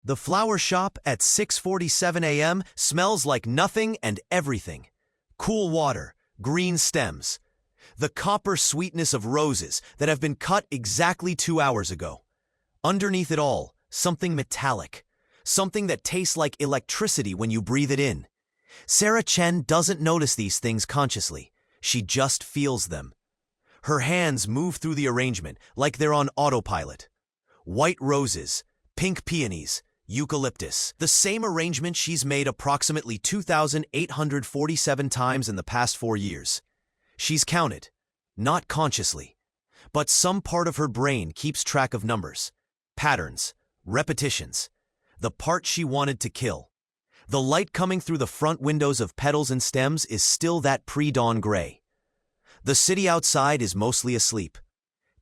The flower shop at 6:47 a.m. smells like nothing and everything. Cool water, green stems, the copper sweetness of roses that have been cut exactly 2 hours ago. Underneath it all, something metallic, something that tastes like electricity when you breathe it in. Sarah Chen doesn't notice these things consciously. She just feels them. Her hands move through the arrangement like they're on autopilot. White roses, pink peonies, eucalyptus. The same arrangement she's made approximately 2,847 times in the past 4 years. She's counted, not consciously, but some part of her brain keeps track of numbers, patterns, repetitions. The part she wanted to kill. The light coming through the front windows of petals and stems is still that pre-dawn gray. The city outside is mostly asleep.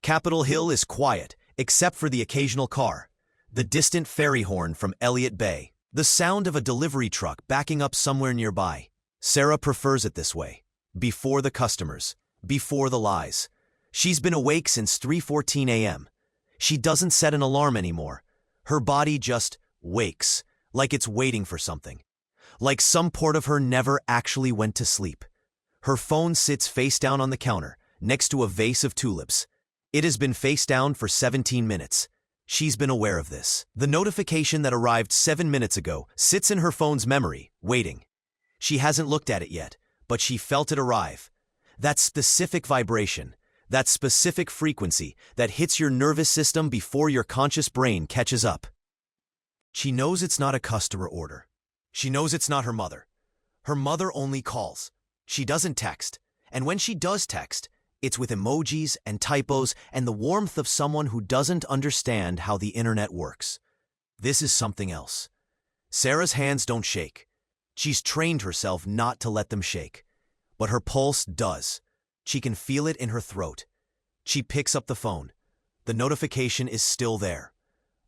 Capitol Hill is quiet, except for the occasional car, the distant ferry horn from Elliott Bay, the sound of a delivery truck backing up somewhere nearby. Sarah prefers it this way. Before the customers, before the lies. She's been awake since 3:14 a.m. She doesn't set an alarm anymore. Her body just wakes, like it's waiting for something. Like some part of her never actually went to sleep. Her phone sits face down on the counter, next to a vase of tulips. It has been face down for 17 minutes. She's been aware of this. The notification that arrived 7 minutes ago sits in her phone's memory, waiting. She hasn't looked at it yet, but she felt it arrive. That specific vibration, that specific frequency that hits your nervous system before your conscious brain catches up. She knows it's not a customer order. She knows it's not her mother. Her mother only calls. She doesn't text. And when she does text, it's with emojis and typos and the warmth of someone who doesn't understand how the internet works. This is something else. Sarah's hands don't shake. She's trained herself not to let them shake. But her pulse does. She can feel it in her throat. She picks up the phone. The notification is still there.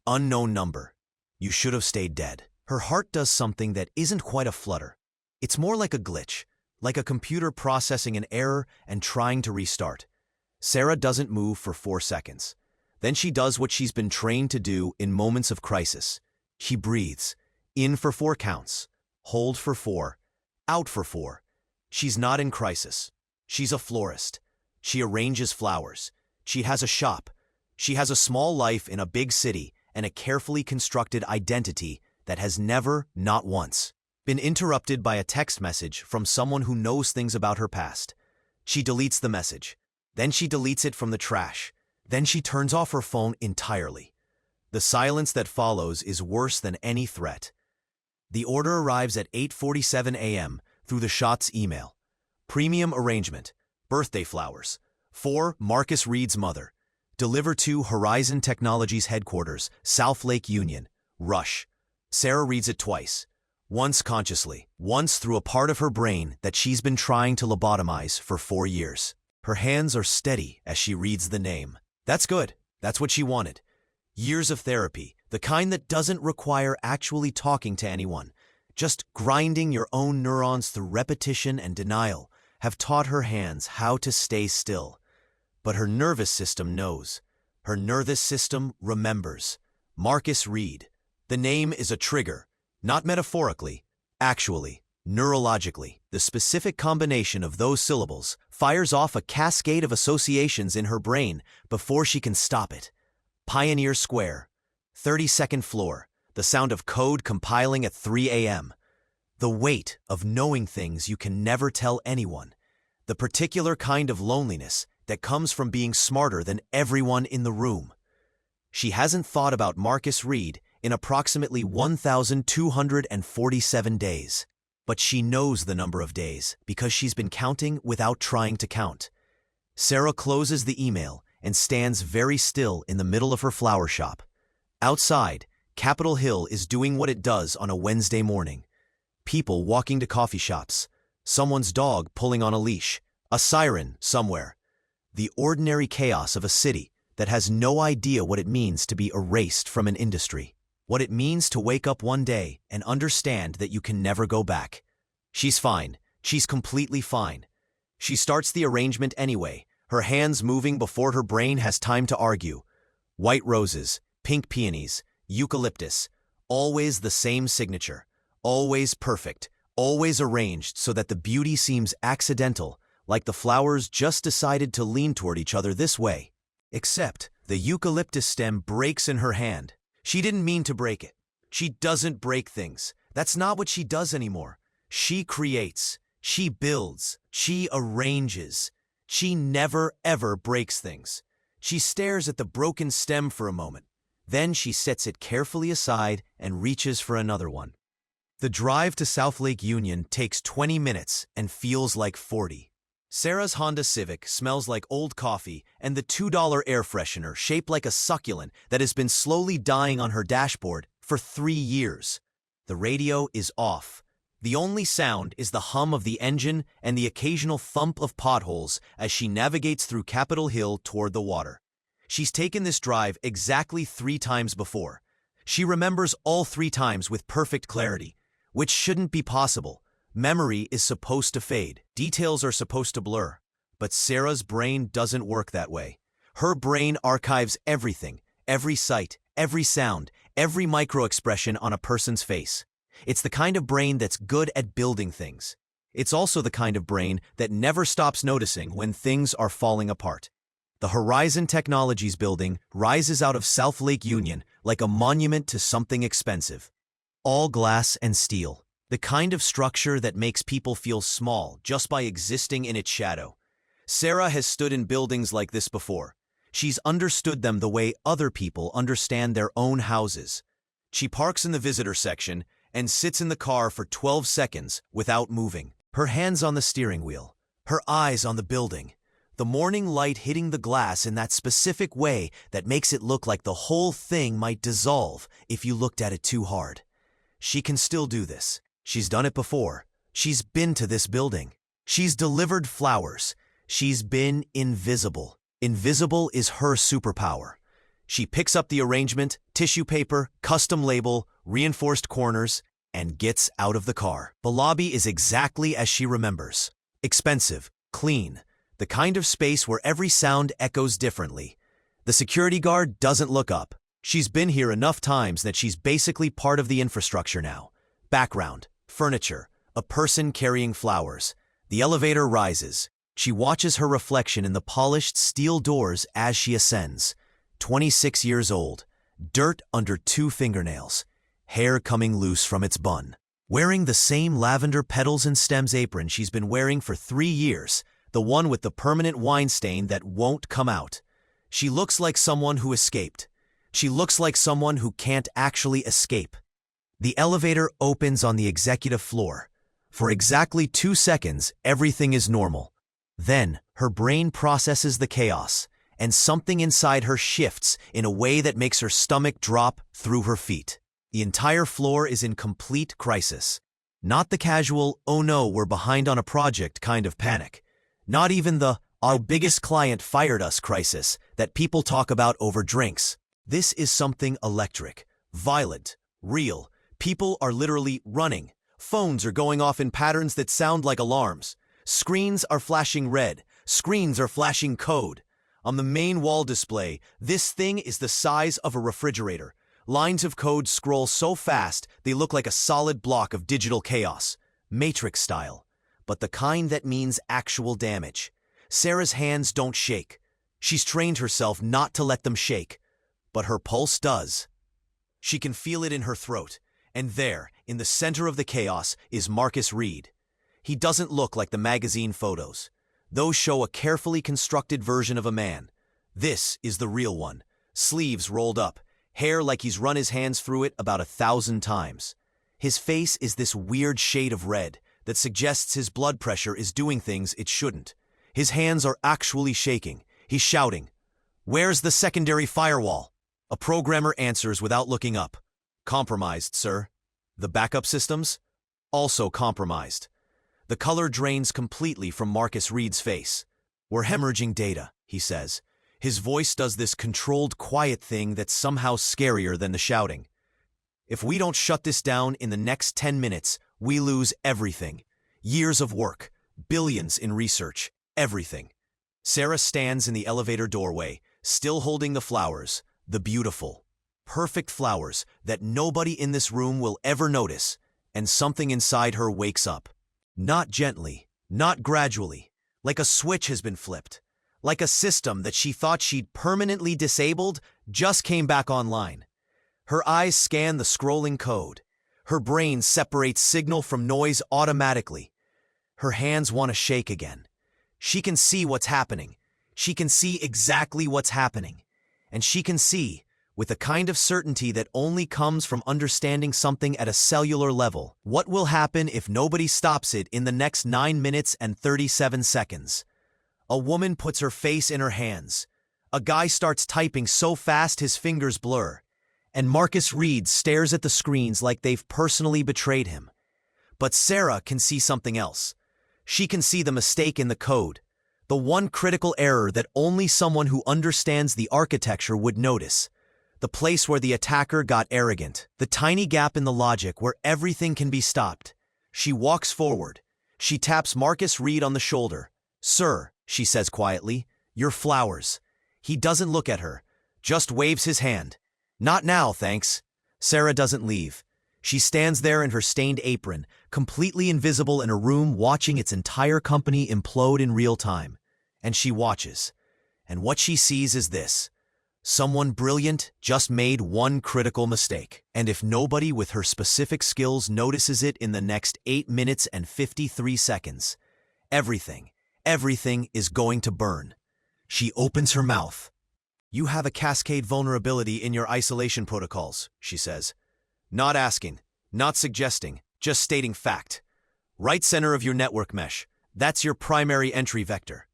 Unknown number. You should have stayed dead. Her heart does something that isn't quite a flutter. It's more like a glitch, like a computer processing an error and trying to restart. Sarah doesn't move for 4 seconds. Then she does what she's been trained to do in moments of crisis. She breathes, in for 4 counts, hold for 4, out for 4. She's not in crisis. She's a florist. She arranges flowers. She has a shop. She has a small life in a big city and a carefully constructed identity that has never, not once, been interrupted by a text message from someone who knows things about her past. She deletes the message. Then she deletes it from the trash. Then she turns off her phone entirely. The silence that follows is worse than any threat. The order arrives at 8:47 a.m. through the Schatz email. Premium arrangement. Birthday flowers. For Marcus Reed's mother. Deliver to Horizon Technologies headquarters, South Lake Union. Rush. Sarah reads it twice. Once consciously, once through a part of her brain that she's been trying to lobotomize for 4 years. Her hands are steady as she reads the name. That's good. That's what she wanted. Years of therapy, the kind that doesn't require actually talking to anyone. Just grinding your own neurons through repetition and denial have taught her hands how to stay still. But her nervous system knows. Her nervous system remembers. Marcus Reed. The name is a trigger, not metaphorically, actually, neurologically. The specific combination of those syllables fires off a cascade of associations in her brain before she can stop it. Pioneer Square, 32nd floor, the sound of code compiling at 3 a.m. The weight of knowing things you can never tell anyone. The particular kind of loneliness that comes from being smarter than everyone in the room. She hasn't thought about Marcus Reed in approximately 1,247 days. But she knows the number of days because she's been counting without trying to count. Sarah closes the email and stands very still in the middle of her flower shop. Outside, Capitol Hill is doing what it does on a Wednesday morning. People walking to coffee shops, someone's dog pulling on a leash, a siren somewhere. The ordinary chaos of a city that has no idea what it means to be erased from an industry. What it means to wake up one day and understand that you can never go back. She's fine. She's completely fine. She starts the arrangement anyway, her hands moving before her brain has time to argue. White roses, pink peonies, eucalyptus, Always the same signature. Always perfect. Always arranged so that the beauty seems accidental, like the flowers just decided to lean toward each other this way. Except the eucalyptus stem breaks in her hand. She didn't mean to break it. She doesn't break things. That's not what she does anymore. She creates. She builds. She arranges. She never, ever breaks things. She stares at the broken stem for a moment. Then she sets it carefully aside and reaches for another one. The drive to South Lake Union takes 20 minutes and feels like 40. Sarah's Honda Civic smells like old coffee and the $2 air freshener shaped like a succulent that has been slowly dying on her dashboard for 3 years. The radio is off. The only sound is the hum of the engine and the occasional thump of potholes as she navigates through Capitol Hill toward the water. She's taken this drive exactly 3 times before. She remembers all 3 times with perfect clarity, which shouldn't be possible. Memory is supposed to fade. Details are supposed to blur. But Sarah's brain doesn't work that way. Her brain archives everything, every sight, every sound, every micro-expression on a person's face. It's the kind of brain that's good at building things. It's also the kind of brain that never stops noticing when things are falling apart. The Horizon Technologies building rises out of South Lake Union like a monument to something expensive. All glass and steel. The kind of structure that makes people feel small just by existing in its shadow. Sarah has stood in buildings like this before. She's understood them the way other people understand their own houses. She parks in the visitor section and sits in the car for 12 seconds without moving. Her hands on the steering wheel, her eyes on the building. The morning light hitting the glass in that specific way that makes it look like the whole thing might dissolve if you looked at it too hard. She can still do this. She's done it before. She's been to this building. She's delivered flowers. She's been invisible. Invisible is her superpower. She picks up the arrangement, tissue paper, custom label, reinforced corners, and gets out of the car. The lobby is exactly as she remembers. Expensive, clean, the kind of space where every sound echoes differently. The security guard doesn't look up. She's been here enough times that she's basically part of the infrastructure now. Background, furniture, a person carrying flowers. The elevator rises. She watches her reflection in the polished steel doors as she ascends. 26 years old, dirt under 2 fingernails, hair coming loose from its bun. Wearing the same lavender petals and stems apron she's been wearing for 3 years, the one with the permanent wine stain that won't come out. She looks like someone who escaped. She looks like someone who can't actually escape. The elevator opens on the executive floor. For exactly 2 seconds, everything is normal. Then, her brain processes the chaos, and something inside her shifts in a way that makes her stomach drop through her feet. The entire floor is in complete crisis. Not the casual, oh no, we're behind on a project kind of panic. Not even the, our biggest client fired us crisis that people talk about over drinks. This is something electric, violent, real. People are literally running. Phones are going off in patterns that sound like alarms. Screens are flashing red. Screens are flashing code. On the main wall display, this thing is the size of a refrigerator. Lines of code scroll so fast they look like a solid block of digital chaos. Matrix style. But the kind that means actual damage. Sarah's hands don't shake. She's trained herself not to let them shake. But her pulse does. She can feel it in her throat. And there, in the center of the chaos, is Marcus Reed. He doesn't look like the magazine photos. Those show a carefully constructed version of a man. This is the real one. Sleeves rolled up, hair like he's run his hands through it about 1,000 times. His face is this weird shade of red that suggests his blood pressure is doing things it shouldn't. His hands are actually shaking. He's shouting, "Where's the secondary firewall?" A programmer answers without looking up. "Compromised, sir." The backup systems? Also compromised. The color drains completely from Marcus Reed's face. "We're hemorrhaging data," he says. His voice does this controlled, quiet thing that's somehow scarier than the shouting. "If we don't shut this down in the next 10 minutes, we lose everything. Years of work, billions in research, everything." Sarah stands in the elevator doorway, still holding the flowers, the beautiful, perfect flowers that nobody in this room will ever notice, and something inside her wakes up. Not gently, not gradually, like a switch has been flipped. Like a system that she thought she'd permanently disabled just came back online. Her eyes scan the scrolling code. Her brain separates signal from noise automatically. Her hands want to shake again. She can see what's happening. She can see exactly what's happening. And she can see, with a kind of certainty that only comes from understanding something at a cellular level, what will happen if nobody stops it in the next 9 minutes and 37 seconds. A woman puts her face in her hands. A guy starts typing so fast his fingers blur. And Marcus Reed stares at the screens like they've personally betrayed him. But Sarah can see something else. She can see the mistake in the code, the one critical error that only someone who understands the architecture would notice. The place where the attacker got arrogant, the tiny gap in the logic where everything can be stopped. She walks forward. She taps Marcus Reed on the shoulder. "Sir," she says quietly, "your flowers." He doesn't look at her, just waves his hand. "Not now, thanks." Sarah doesn't leave. She stands there in her stained apron, completely invisible in a room watching its entire company implode in real time. And she watches. And what she sees is this. Someone brilliant just made one critical mistake. And if nobody with her specific skills notices it in the next 8 minutes and 53 seconds, everything is going to burn. She opens her mouth. "You have a cascade vulnerability in your isolation protocols," she says. "Not asking, not suggesting, just stating fact. Right center of your network mesh. That's your primary entry vector."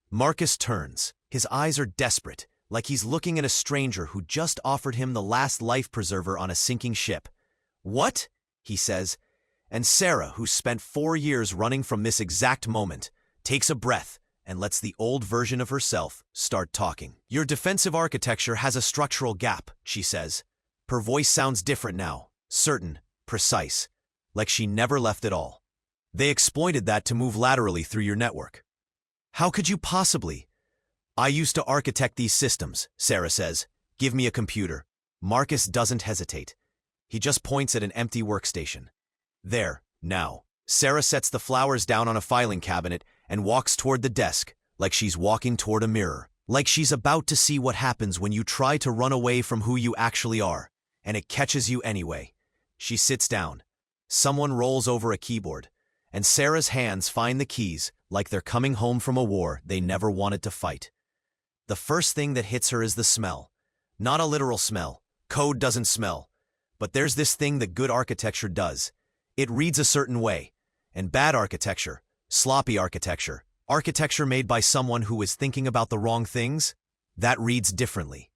Marcus turns. His eyes are desperate, like he's looking at a stranger who just offered him the last life preserver on a sinking ship. "What?" he says. And Sarah, who's spent 4 years running from this exact moment, takes a breath and lets the old version of herself start talking. "Your defensive architecture has a structural gap," she says. Her voice sounds different now, certain, precise, like she never left at all. "They exploited that to move laterally through your network." "How could you possibly?" "I used to architect these systems," Sarah says. "Give me a computer." Marcus doesn't hesitate. He just points at an empty workstation. "There, now." Sarah sets the flowers down on a filing cabinet and walks toward the desk, like she's walking toward a mirror. Like she's about to see what happens when you try to run away from who you actually are, and it catches you anyway. She sits down. Someone rolls over a keyboard, and Sarah's hands find the keys like they're coming home from a war they never wanted to fight. The first thing that hits her is the smell. Not a literal smell. Code doesn't smell. But there's this thing that good architecture does. It reads a certain way. And bad architecture, sloppy architecture, architecture made by someone who is thinking about the wrong things, that reads differently.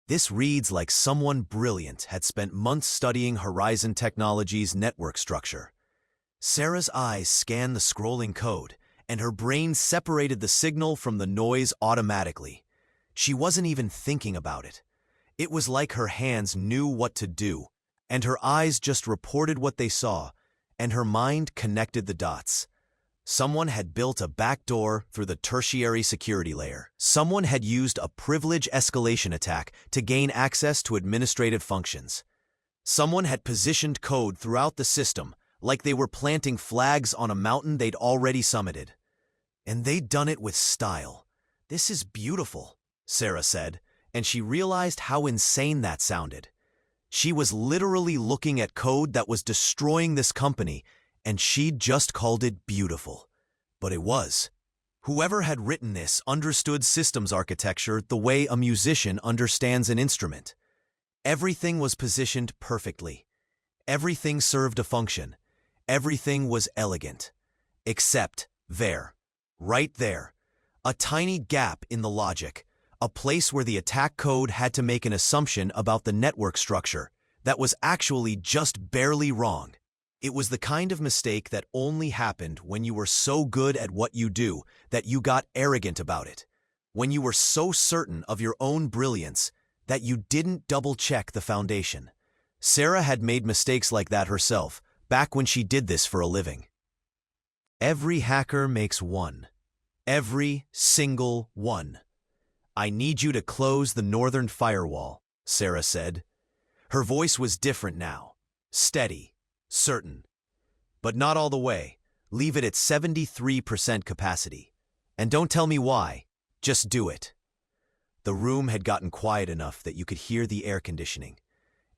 This reads like someone brilliant had spent months studying Horizon Technologies' network structure. Sarah's eyes scanned the scrolling code, and her brain separated the signal from the noise automatically. She wasn't even thinking about it. It was like her hands knew what to do, and her eyes just reported what they saw, and her mind connected the dots. Someone had built a backdoor through the tertiary security layer. Someone had used a privilege escalation attack to gain access to administrative functions. Someone had positioned code throughout the system like they were planting flags on a mountain they'd already summited. And they'd done it with style. "This is beautiful," Sarah said, and she realized how insane that sounded. She was literally looking at code that was destroying this company, and she'd just called it beautiful. But it was. Whoever had written this understood systems architecture the way a musician understands an instrument. Everything was positioned perfectly. Everything served a function. Everything was elegant. Except there. Right there. A tiny gap in the logic. A place where the attack code had to make an assumption about the network structure that was actually just barely wrong. It was the kind of mistake that only happened when you were so good at what you do that you got arrogant about it. When you were so certain of your own brilliance that you didn't double-check the foundation. Sarah had made mistakes like that herself, back when she did this for a living. Every hacker makes one. Every single one. "I need you to close the northern firewall," Sarah said. Her voice was different now. Steady. Certain. But not all the way. Leave it at 73% capacity. And don't tell me why. Just do it. The room had gotten quiet enough that you could hear the air conditioning.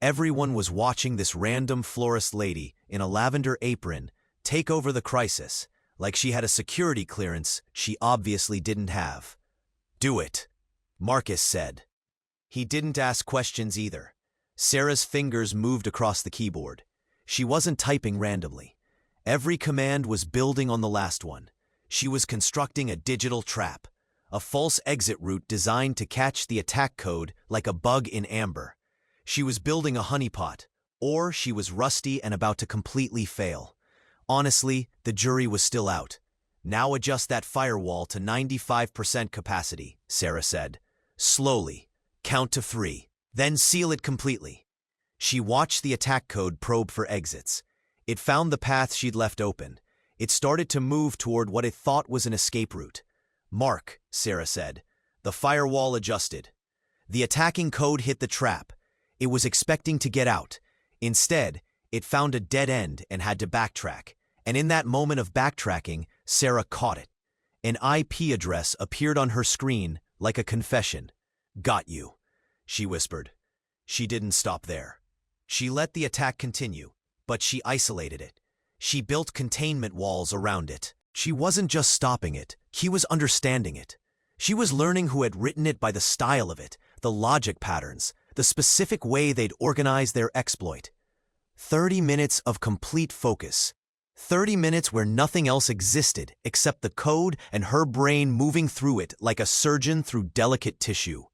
Everyone was watching this random florist lady in a lavender apron take over the crisis, like she had a security clearance she obviously didn't have. Do it, Marcus said. He didn't ask questions either. Sarah's fingers moved across the keyboard. She wasn't typing randomly. Every command was building on the last one. She was constructing a digital trap, a false exit route designed to catch the attack code like a bug in amber. She was building a honeypot, or she was rusty and about to completely fail. Honestly, the jury was still out. Now adjust that firewall to 95% capacity, Sarah said. Slowly. Count to 3. Then seal it completely. She watched the attack code probe for exits. It found the path she'd left open. It started to move toward what it thought was an escape route. Mark, Sarah said. The firewall adjusted. The attacking code hit the trap. It was expecting to get out. Instead, it found a dead end and had to backtrack. And in that moment of backtracking, Sarah caught it. An IP address appeared on her screen like a confession. Got you, she whispered. She didn't stop there. She let the attack continue, but she isolated it. She built containment walls around it. She wasn't just stopping it, she was understanding it. She was learning who had written it by the style of it, the logic patterns, the specific way they'd organize their exploit. 30 minutes of complete focus. 30 minutes where nothing else existed except the code and her brain moving through it like a surgeon through delicate tissue.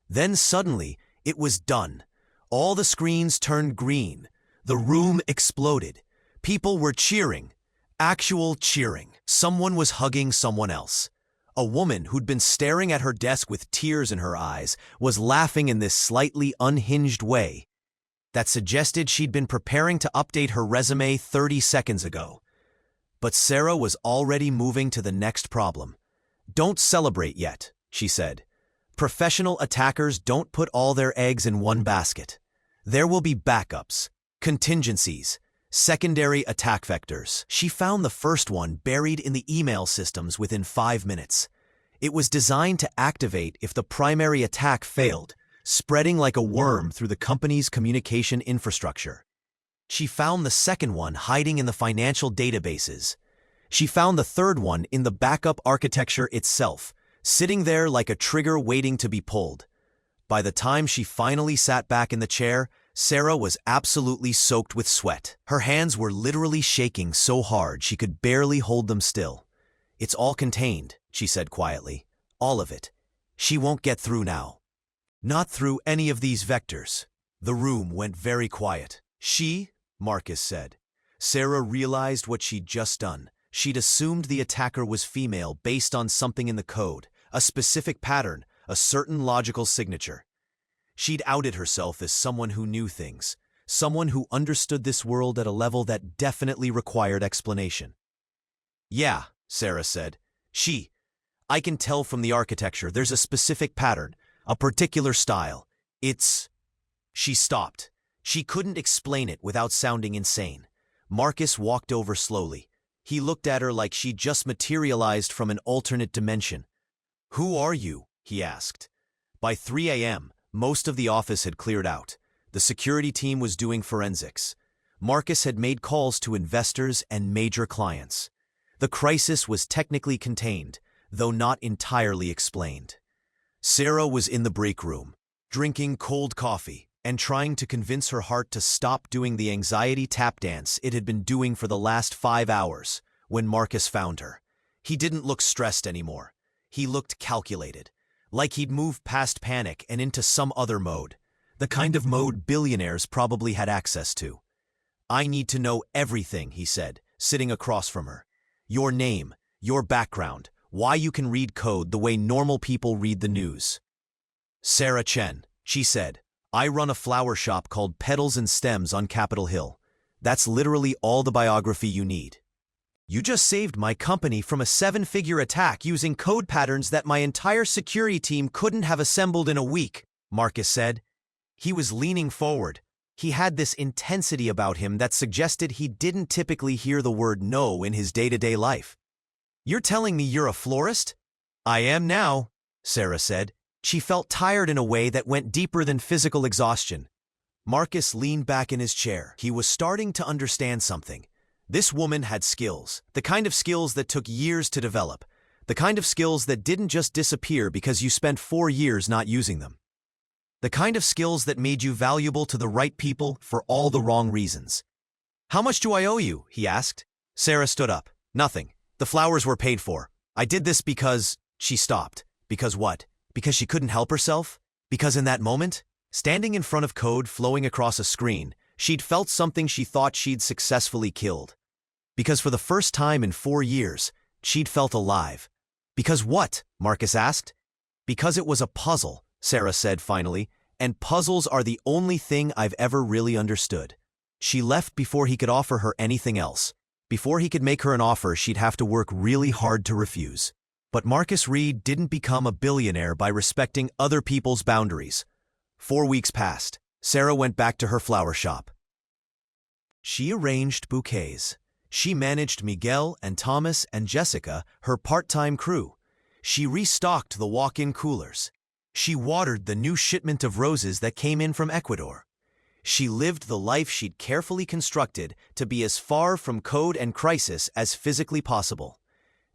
Then suddenly, it was done. All the screens turned green. The room exploded. People were cheering. Actual cheering. Someone was hugging someone else. A woman who'd been staring at her desk with tears in her eyes was laughing in this slightly unhinged way that suggested she'd been preparing to update her resume 30 seconds ago. But Sarah was already moving to the next problem. Don't celebrate yet, she said. Professional attackers don't put all their eggs in one basket. There will be backups, contingencies, secondary attack vectors. She found the first one buried in the email systems within 5 minutes. It was designed to activate if the primary attack failed, spreading like a worm through the company's communication infrastructure. She found the second one hiding in the financial databases. She found the third one in the backup architecture itself, sitting there like a trigger waiting to be pulled. By the time she finally sat back in the chair, Sarah was absolutely soaked with sweat. Her hands were literally shaking so hard she could barely hold them still. It's all contained, she said quietly. All of it. She won't get through now. Not through any of these vectors. The room went very quiet. She, Marcus said. Sarah realized what she'd just done. She'd assumed the attacker was female based on something in the code, a specific pattern, a certain logical signature. She'd outed herself as someone who knew things, someone who understood this world at a level that definitely required explanation. Yeah, Sarah said. I can tell from the architecture there's a specific pattern, a particular style. She stopped. She couldn't explain it without sounding insane. Marcus walked over slowly. He looked at her like she'd just materialized from an alternate dimension. Who are you? He asked. By 3 a.m., most of the office had cleared out. The security team was doing forensics. Marcus had made calls to investors and major clients. The crisis was technically contained, though not entirely explained. Sarah was in the break room, drinking cold coffee and trying to convince her heart to stop doing the anxiety tap dance it had been doing for the last 5 hours when Marcus found her. He didn't look stressed anymore. He looked calculated, like he'd moved past panic and into some other mode, the kind of mode billionaires probably had access to. I need to know everything, he said, sitting across from her. Your name, your background, why you can read code the way normal people read the news. Sarah Chen, she said, I run a flower shop called Petals and Stems on Capitol Hill. That's literally all the biography you need. You just saved my company from a 7-figure attack using code patterns that my entire security team couldn't have assembled in a week, Marcus said. He was leaning forward. He had this intensity about him that suggested he didn't typically hear the word no in his day-to-day life. "You're telling me you're a florist?" "I am now," Sarah said. She felt tired in a way that went deeper than physical exhaustion. Marcus leaned back in his chair. He was starting to understand something. This woman had skills, the kind of skills that took years to develop, the kind of skills that didn't just disappear because you spent 4 years not using them. The kind of skills that made you valuable to the right people for all the wrong reasons. "How much do I owe you?" he asked. Sarah stood up. "Nothing. The flowers were paid for. I did this because—" She stopped. Because what? Because she couldn't help herself? Because in that moment, standing in front of code flowing across a screen, she'd felt something she thought she'd successfully killed. Because for the first time in 4 years, she'd felt alive. "Because what?" Marcus asked. "Because it was a puzzle," Sarah said finally, "and puzzles are the only thing I've ever really understood." She left before he could offer her anything else. Before he could make her an offer she'd have to work really hard to refuse. But Marcus Reed didn't become a billionaire by respecting other people's boundaries. 4 weeks passed. Sarah went back to her flower shop. She arranged bouquets. She managed Miguel and Thomas and Jessica, her part-time crew. She restocked the walk-in coolers. She watered the new shipment of roses that came in from Ecuador. She lived the life she'd carefully constructed to be as far from code and crisis as physically possible.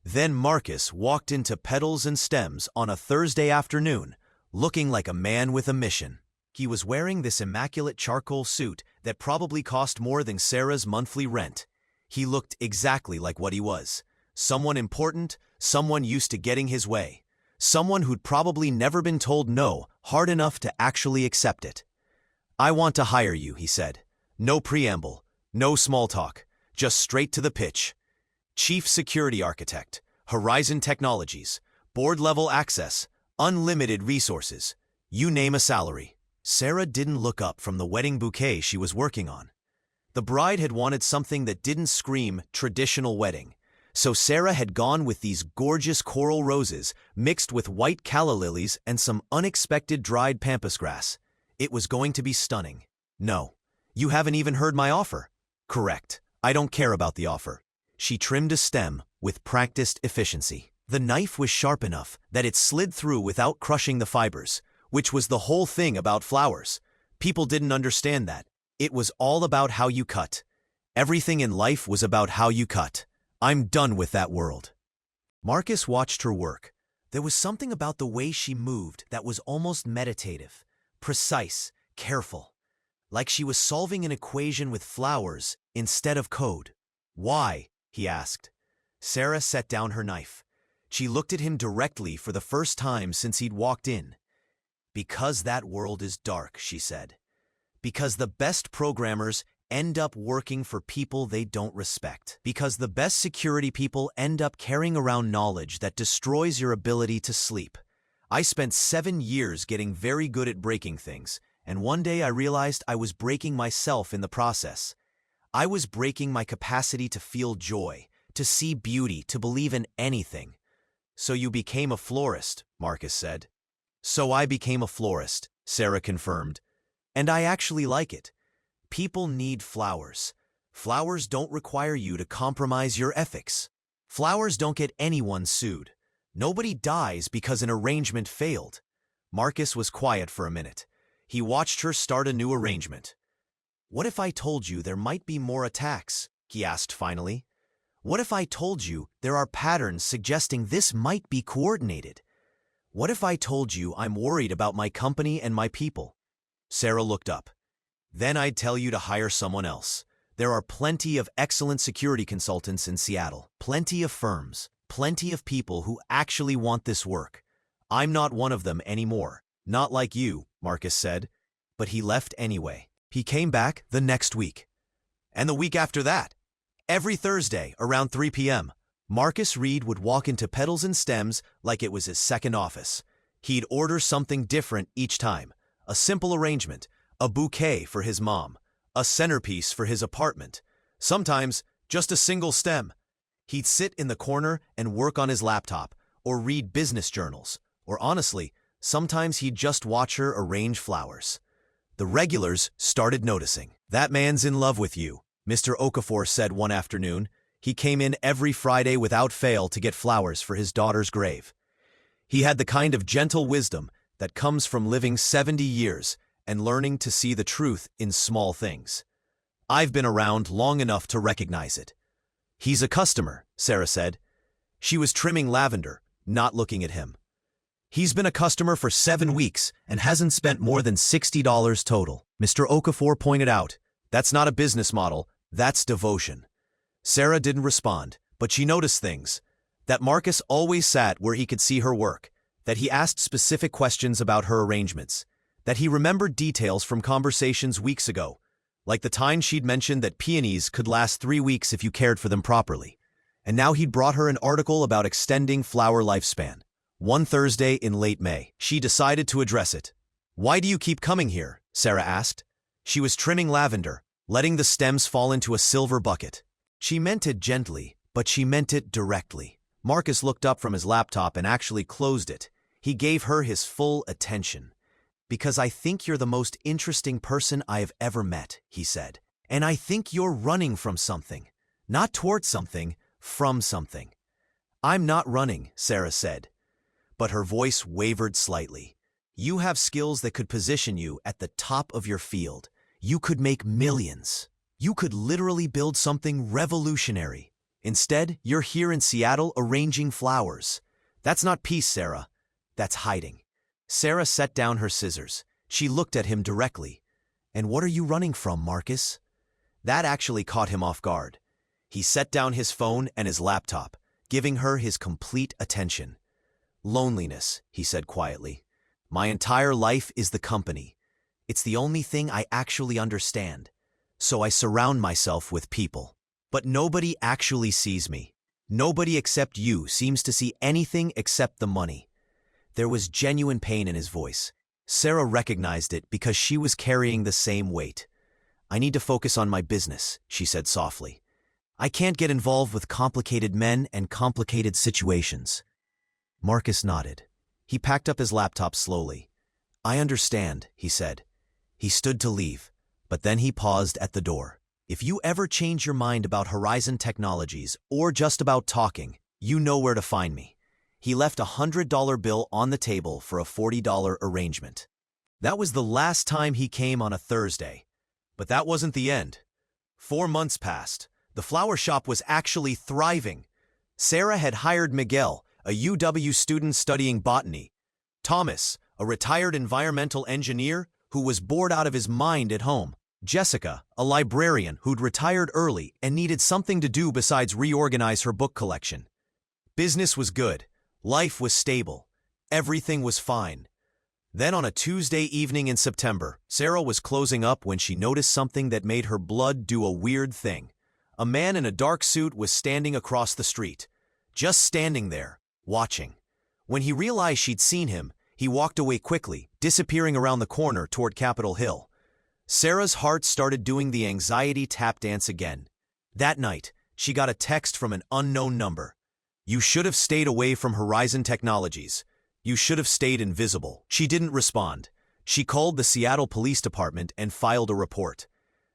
Then Marcus walked into Petals and Stems on a Thursday afternoon, looking like a man with a mission. He was wearing this immaculate charcoal suit that probably cost more than Sarah's monthly rent. He looked exactly like what he was. Someone important, someone used to getting his way. Someone who'd probably never been told no hard enough to actually accept it. "I want to hire you," he said. No preamble, no small talk, just straight to the pitch. Chief Security Architect, Horizon Technologies, board-level access, unlimited resources. You name a salary. Sarah didn't look up from the wedding bouquet she was working on. The bride had wanted something that didn't scream traditional wedding. So Sarah had gone with these gorgeous coral roses mixed with white calla lilies and some unexpected dried pampas grass. It was going to be stunning. "No, you haven't even heard my offer." "Correct. I don't care about the offer." She trimmed a stem with practiced efficiency. The knife was sharp enough that it slid through without crushing the fibers, which was the whole thing about flowers. People didn't understand that. It was all about how you cut. Everything in life was about how you cut. I'm done with that world. Marcus watched her work. There was something about the way she moved that was almost meditative, precise, careful, like she was solving an equation with flowers instead of code. "Why?" he asked. Sarah set down her knife. She looked at him directly for the first time since he'd walked in. "Because that world is dark," she said. "Because the best programmers end up working for people they don't respect. Because the best security people end up carrying around knowledge that destroys your ability to sleep. I spent 7 years getting very good at breaking things, and one day I realized I was breaking myself in the process. I was breaking my capacity to feel joy, to see beauty, to believe in anything." "So you became a florist," Marcus said. "So I became a florist," Sarah confirmed. "And I actually like it. People need flowers. Flowers don't require you to compromise your ethics. Flowers don't get anyone sued. Nobody dies because an arrangement failed." Marcus was quiet for a minute. He watched her start a new arrangement. "What if I told you there might be more attacks?" he asked finally. "What if I told you there are patterns suggesting this might be coordinated? What if I told you I'm worried about my company and my people?" Sarah looked up. "Then I'd tell you to hire someone else. There are plenty of excellent security consultants in Seattle, plenty of firms, plenty of people who actually want this work. I'm not one of them anymore. Not like you," Marcus said. But he left anyway. He came back the next week. And the week after that. Every Thursday around 3 p.m., Marcus Reed would walk into Petals and Stems like it was his second office. He'd order something different each time. A simple arrangement, a bouquet for his mom, a centerpiece for his apartment, sometimes just a single stem. He'd sit in the corner and work on his laptop, or read business journals, or honestly, sometimes he'd just watch her arrange flowers. The regulars started noticing. "That man's in love with you," Mr. Okafor said one afternoon. He came in every Friday without fail to get flowers for his daughter's grave. He had the kind of gentle wisdom that comes from living 70 years and learning to see the truth in small things. "I've been around long enough to recognize it." "He's a customer," Sarah said. She was trimming lavender, not looking at him. "He's been a customer for 7 weeks and hasn't spent more than $60 total," Mr. Okafor pointed out. "That's not a business model, that's devotion." Sarah didn't respond, but she noticed things. That Marcus always sat where he could see her work, that he asked specific questions about her arrangements, that he remembered details from conversations weeks ago, like the time she'd mentioned that peonies could last 3 weeks if you cared for them properly. And now he'd brought her an article about extending flower lifespan. One Thursday in late May, she decided to address it. "Why do you keep coming here?" Sarah asked. She was trimming lavender, letting the stems fall into a silver bucket. She meant it gently, but she meant it directly. Marcus looked up from his laptop and actually closed it. He gave her his full attention. "Because I think you're the most interesting person I have ever met," he said. "And I think you're running from something. Not towards something, from something." "I'm not running," Sarah said. But her voice wavered slightly. "You have skills that could position you at the top of your field. You could make millions. You could literally build something revolutionary. Instead, you're here in Seattle arranging flowers. That's not peace, Sarah. That's hiding." Sarah set down her scissors. She looked at him directly. "And what are you running from, Marcus?" That actually caught him off guard. He set down his phone and his laptop, giving her his complete attention. "Loneliness," he said quietly. "My entire life is the company. It's the only thing I actually understand. So I surround myself with people. But nobody actually sees me. Nobody except you seems to see anything except the money." There was genuine pain in his voice. Sarah recognized it because she was carrying the same weight. "I need to focus on my business," she said softly. "I can't get involved with complicated men and complicated situations." Marcus nodded. He packed up his laptop slowly. "I understand," he said. He stood to leave, but then he paused at the door. "If you ever change your mind about Horizon Technologies or just about talking, you know where to find me." He left a $100 bill on the table for a $40 arrangement. That was the last time he came on a Thursday. But that wasn't the end. 4 months passed. The flower shop was actually thriving. Sarah had hired Miguel, a UW student studying botany, Thomas, a retired environmental engineer who was bored out of his mind at home, Jessica, a librarian who'd retired early and needed something to do besides reorganize her book collection. Business was good. Life was stable. Everything was fine. Then on a Tuesday evening in September, Sarah was closing up when she noticed something that made her blood do a weird thing. A man in a dark suit was standing across the street, just standing there, watching. When he realized she'd seen him, he walked away quickly, disappearing around the corner toward Capitol Hill. Sarah's heart started doing the anxiety tap dance again. That night, she got a text from an unknown number. "You should have stayed away from Horizon Technologies. You should have stayed invisible." She didn't respond. She called the Seattle Police Department and filed a report.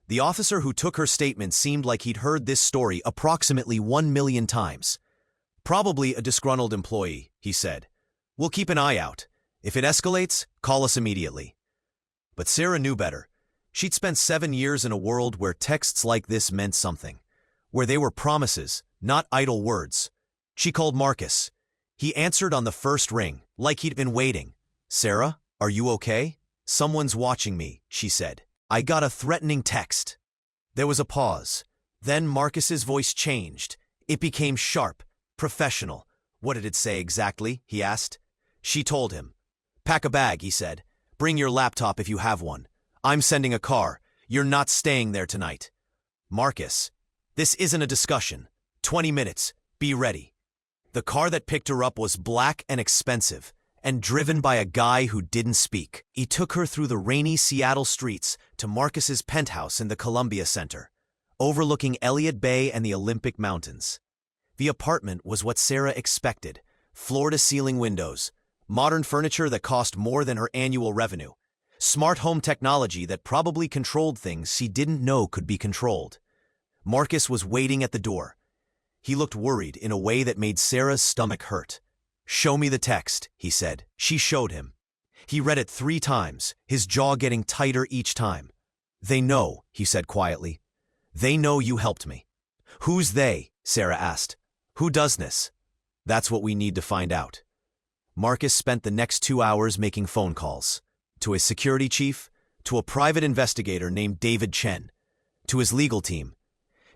The officer who took her statement seemed like he'd heard this story approximately 1 million times. "Probably a disgruntled employee," he said. "We'll keep an eye out. If it escalates, call us immediately." But Sarah knew better. She'd spent 7 years in a world where texts like this meant something, where they were promises, not idle words. She called Marcus. He answered on the first ring, like he'd been waiting. "Sarah, are you okay?" "Someone's watching me," she said. "I got a threatening text." There was a pause. Then Marcus's voice changed. It became sharp, professional. "What did it say exactly?" he asked. She told him. "Pack a bag," he said. "Bring your laptop if you have one. I'm sending a car. You're not staying there tonight." "Marcus, this isn't a discussion. 20 minutes. Be ready." The car that picked her up was black and expensive, and driven by a guy who didn't speak. He took her through the rainy Seattle streets to Marcus's penthouse in the Columbia Center, overlooking Elliott Bay and the Olympic Mountains. The apartment was what Sarah expected: floor-to-ceiling windows, modern furniture that cost more than her annual revenue, Smart home technology that probably controlled things she didn't know could be controlled. Marcus was waiting at the door. He looked worried in a way that made Sarah's stomach hurt. "Show me the text," he said. She showed him. He read it 3 times, his jaw getting tighter each time. "They know," he said quietly. "They know you helped me." "Who's they?" Sarah asked. "Who does this?" "That's what we need to find out." Marcus spent the next 2 hours making phone calls. To his security chief, to a private investigator named David Chen, to his legal team,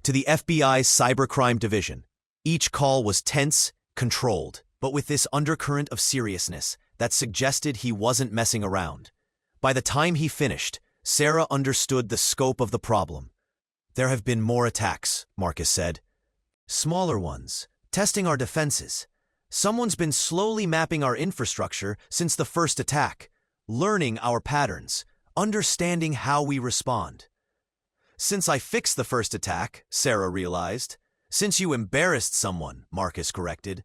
to the FBI's cybercrime division. Each call was tense, controlled, but with this undercurrent of seriousness that suggested he wasn't messing around. By the time he finished, Sarah understood the scope of the problem. "There have been more attacks," Marcus said. "Smaller ones, testing our defenses. Someone's been slowly mapping our infrastructure since the first attack, learning our patterns, understanding how we respond." "Since I fixed the first attack," Sarah realized. "Since you embarrassed someone," Marcus corrected.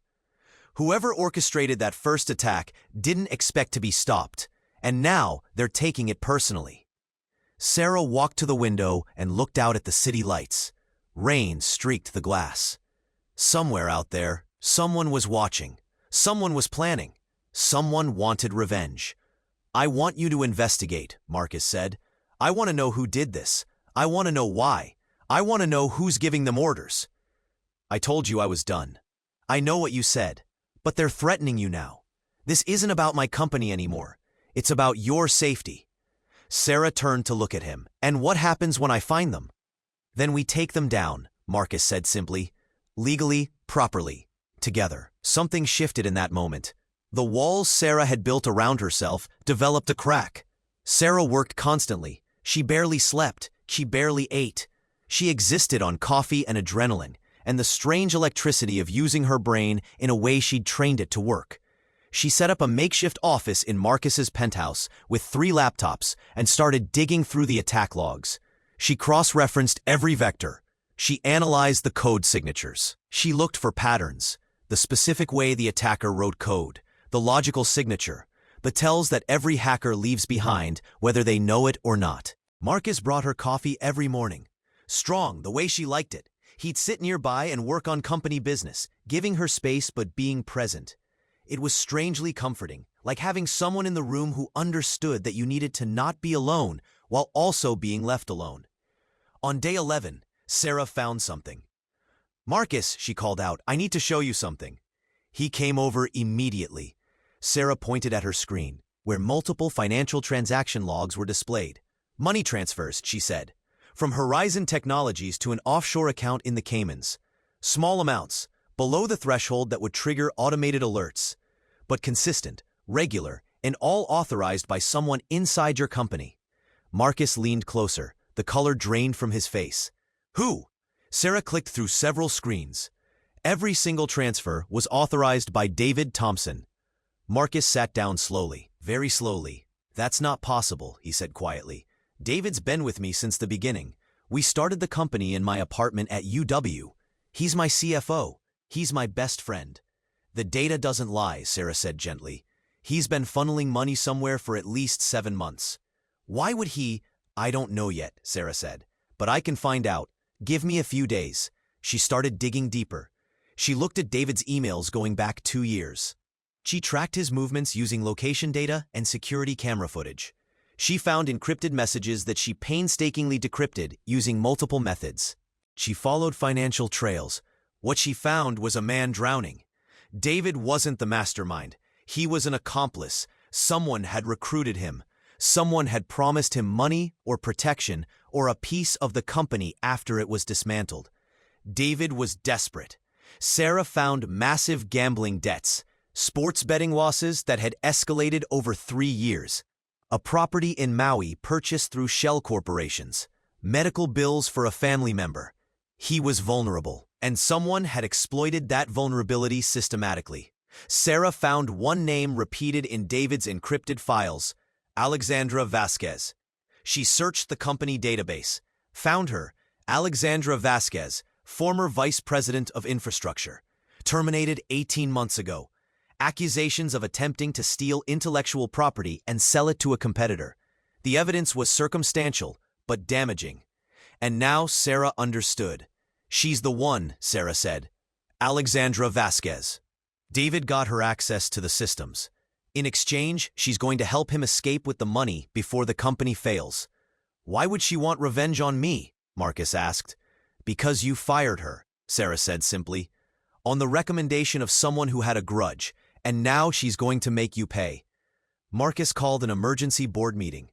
"Whoever orchestrated that first attack didn't expect to be stopped, and now they're taking it personally." Sarah walked to the window and looked out at the city lights. Rain streaked the glass. Somewhere out there, someone was watching. Someone was planning. Someone wanted revenge. "I want you to investigate," Marcus said. "I want to know who did this. I want to know why. I want to know who's giving them orders." "I told you I was done. I know what you said. But they're threatening you now. This isn't about my company anymore. It's about your safety." Sarah turned to look at him. "And what happens when I find them?" "Then we take them down," Marcus said simply. "Legally, properly, together." Something shifted in that moment. The walls Sarah had built around herself developed a crack. Sarah worked constantly. She barely slept. She barely ate. She existed on coffee and adrenaline, and the strange electricity of using her brain in a way she'd trained it to work. She set up a makeshift office in Marcus's penthouse with 3 laptops and started digging through the attack logs. She cross-referenced every vector. She analyzed the code signatures. She looked for patterns, the specific way the attacker wrote code, the logical signature, the tells that every hacker leaves behind whether they know it or not. Marcus brought her coffee every morning. Strong, the way she liked it. He'd sit nearby and work on company business, giving her space but being present. It was strangely comforting, like having someone in the room who understood that you needed to not be alone while also being left alone. On day 11, Sarah found something. "Marcus," she called out, "I need to show you something." He came over immediately. Sarah pointed at her screen, where multiple financial transaction logs were displayed. "Money transfers," she said. "From Horizon Technologies to an offshore account in the Caymans. Small amounts, below the threshold that would trigger automated alerts, but consistent, regular, and all authorized by someone inside your company." Marcus leaned closer, the color drained from his face. "Who?" Sarah clicked through several screens. Every single transfer was authorized by David Thompson. Marcus sat down slowly, very slowly. "That's not possible," he said quietly. "David's been with me since the beginning. We started the company in my apartment at UW. He's my CFO. He's my best friend." "The data doesn't lie," Sarah said gently. "He's been funneling money somewhere for at least 7 months. Why would he?" "I don't know yet," Sarah said. "But I can find out. Give me a few days." She started digging deeper. She looked at David's emails going back 2 years. She tracked his movements using location data and security camera footage. She found encrypted messages that she painstakingly decrypted using multiple methods. She followed financial trails. What she found was a man drowning. David wasn't the mastermind. He was an accomplice. Someone had recruited him. Someone had promised him money or protection or a piece of the company after it was dismantled. David was desperate. Sarah found massive gambling debts, sports betting losses that had escalated over 3 years, a property in Maui purchased through shell corporations, medical bills for a family member. He was vulnerable, and someone had exploited that vulnerability systematically. Sarah found one name repeated in David's encrypted files: Alexandra Vasquez. She searched the company database, found her, Alexandra Vasquez, former vice president of infrastructure, terminated 18 months ago. Accusations of attempting to steal intellectual property and sell it to a competitor. The evidence was circumstantial, but damaging. And now Sarah understood. She's the one, Sarah said. Alexandra Vasquez. David got her access to the systems. In exchange, she's going to help him escape with the money before the company fails. Why would she want revenge on me? Marcus asked. Because you fired her, Sarah said simply. On the recommendation of someone who had a grudge, and now she's going to make you pay. Marcus called an emergency board meeting.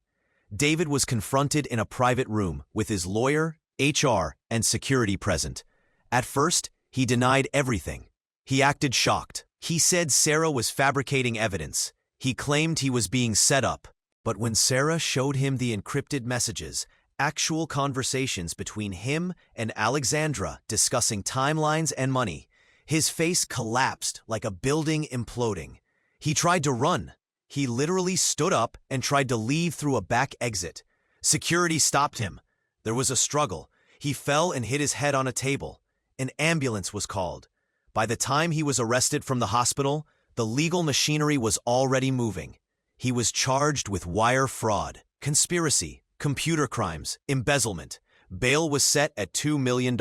David was confronted in a private room with his lawyer, HR, and security present. At first, he denied everything. He acted shocked. He said Sarah was fabricating evidence. He claimed he was being set up. But when Sarah showed him the encrypted messages, actual conversations between him and Alexandra discussing timelines and money, his face collapsed like a building imploding. He tried to run. He literally stood up and tried to leave through a back exit. Security stopped him. There was a struggle. He fell and hit his head on a table. An ambulance was called. By the time he was arrested from the hospital, the legal machinery was already moving. He was charged with wire fraud, conspiracy, computer crimes, embezzlement. Bail was set at $2 million.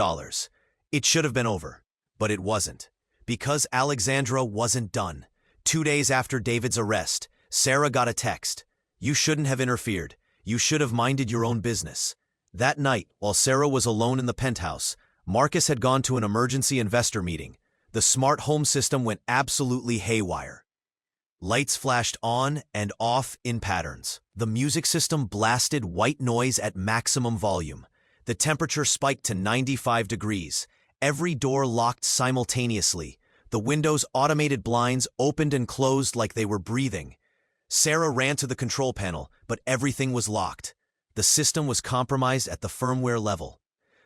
It should have been over, but it wasn't. Because Alexandra wasn't done. 2 days after David's arrest, Sarah got a text. You shouldn't have interfered. You should have minded your own business. That night, while Sarah was alone in the penthouse, Marcus had gone to an emergency investor meeting. The smart home system went absolutely haywire. Lights flashed on and off in patterns. The music system blasted white noise at maximum volume. The temperature spiked to 95 degrees. Every door locked simultaneously. The windows' automated blinds opened and closed like they were breathing. Sarah ran to the control panel, but everything was locked. The system was compromised at the firmware level.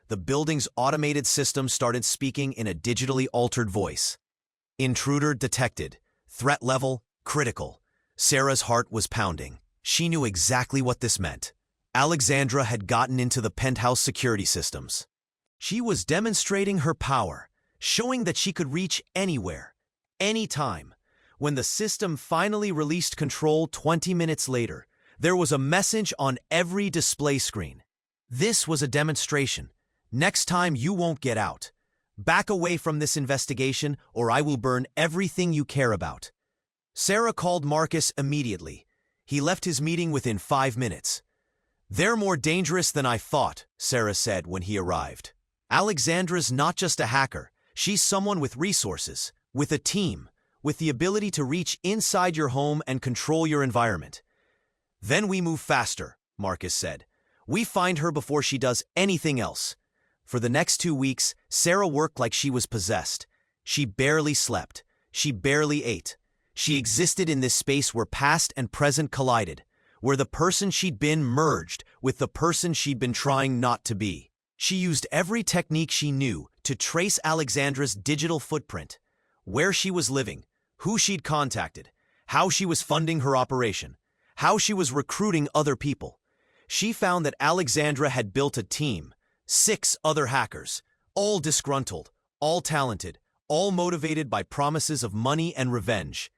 The building's automated system started speaking in a digitally altered voice. Intruder detected. Threat level, critical. Sarah's heart was pounding. She knew exactly what this meant. Alexandra had gotten into the penthouse security systems. She was demonstrating her power, showing that she could reach anywhere, anytime. When the system finally released control 20 minutes later, there was a message on every display screen. This was a demonstration. Next time you won't get out. Back away from this investigation or I will burn everything you care about. Sarah called Marcus immediately. He left his meeting within 5 minutes. They're more dangerous than I thought, Sarah said when he arrived. Alexandra's not just a hacker. She's someone with resources, with a team, with the ability to reach inside your home and control your environment. Then we move faster, Marcus said. We find her before she does anything else. For the next 2 weeks, Sarah worked like she was possessed. She barely slept. She barely ate. She existed in this space where past and present collided, where the person she'd been merged with the person she'd been trying not to be. She used every technique she knew to trace Alexandra's digital footprint, where she was living, who she'd contacted, how she was funding her operation, how she was recruiting other people. She found that Alexandra had built a team, 6 other hackers, all disgruntled, all talented, all motivated by promises of money and revenge.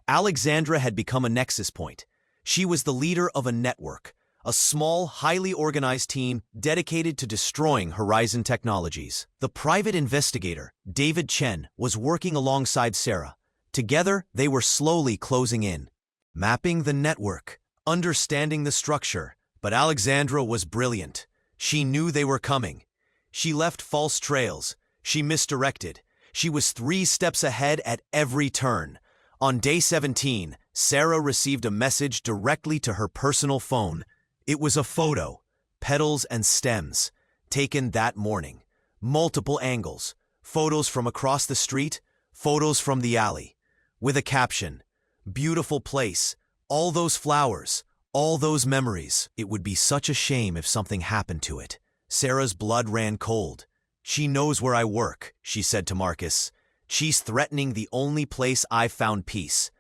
Alexandra had become a nexus point. She was the leader of a network, a small, highly organized team dedicated to destroying Horizon Technologies. The private investigator, David Chen, was working alongside Sarah. Together, they were slowly closing in, mapping the network, understanding the structure. But Alexandra was brilliant. She knew they were coming. She left false trails. She misdirected. She was 3 steps ahead at every turn. On day 17, Sarah received a message directly to her personal phone. It was a photo, petals and stems, taken that morning. Multiple angles, photos from across the street, photos from the alley. With a caption, "Beautiful place, all those flowers, all those memories. It would be such a shame if something happened to it." Sarah's blood ran cold. "She knows where I work," she said to Marcus. "She's threatening the only place I've found peace."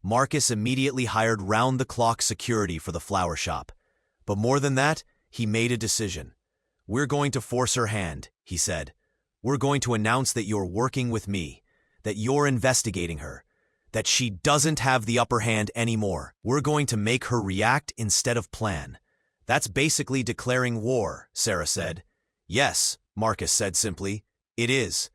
Marcus immediately hired round-the-clock security for the flower shop. But more than that, he made a decision. "We're going to force her hand," he said. "We're going to announce that you're working with me, that you're investigating her, that she doesn't have the upper hand anymore. We're going to make her react instead of plan. That's basically declaring war, Sarah said. Yes, Marcus said simply. It is.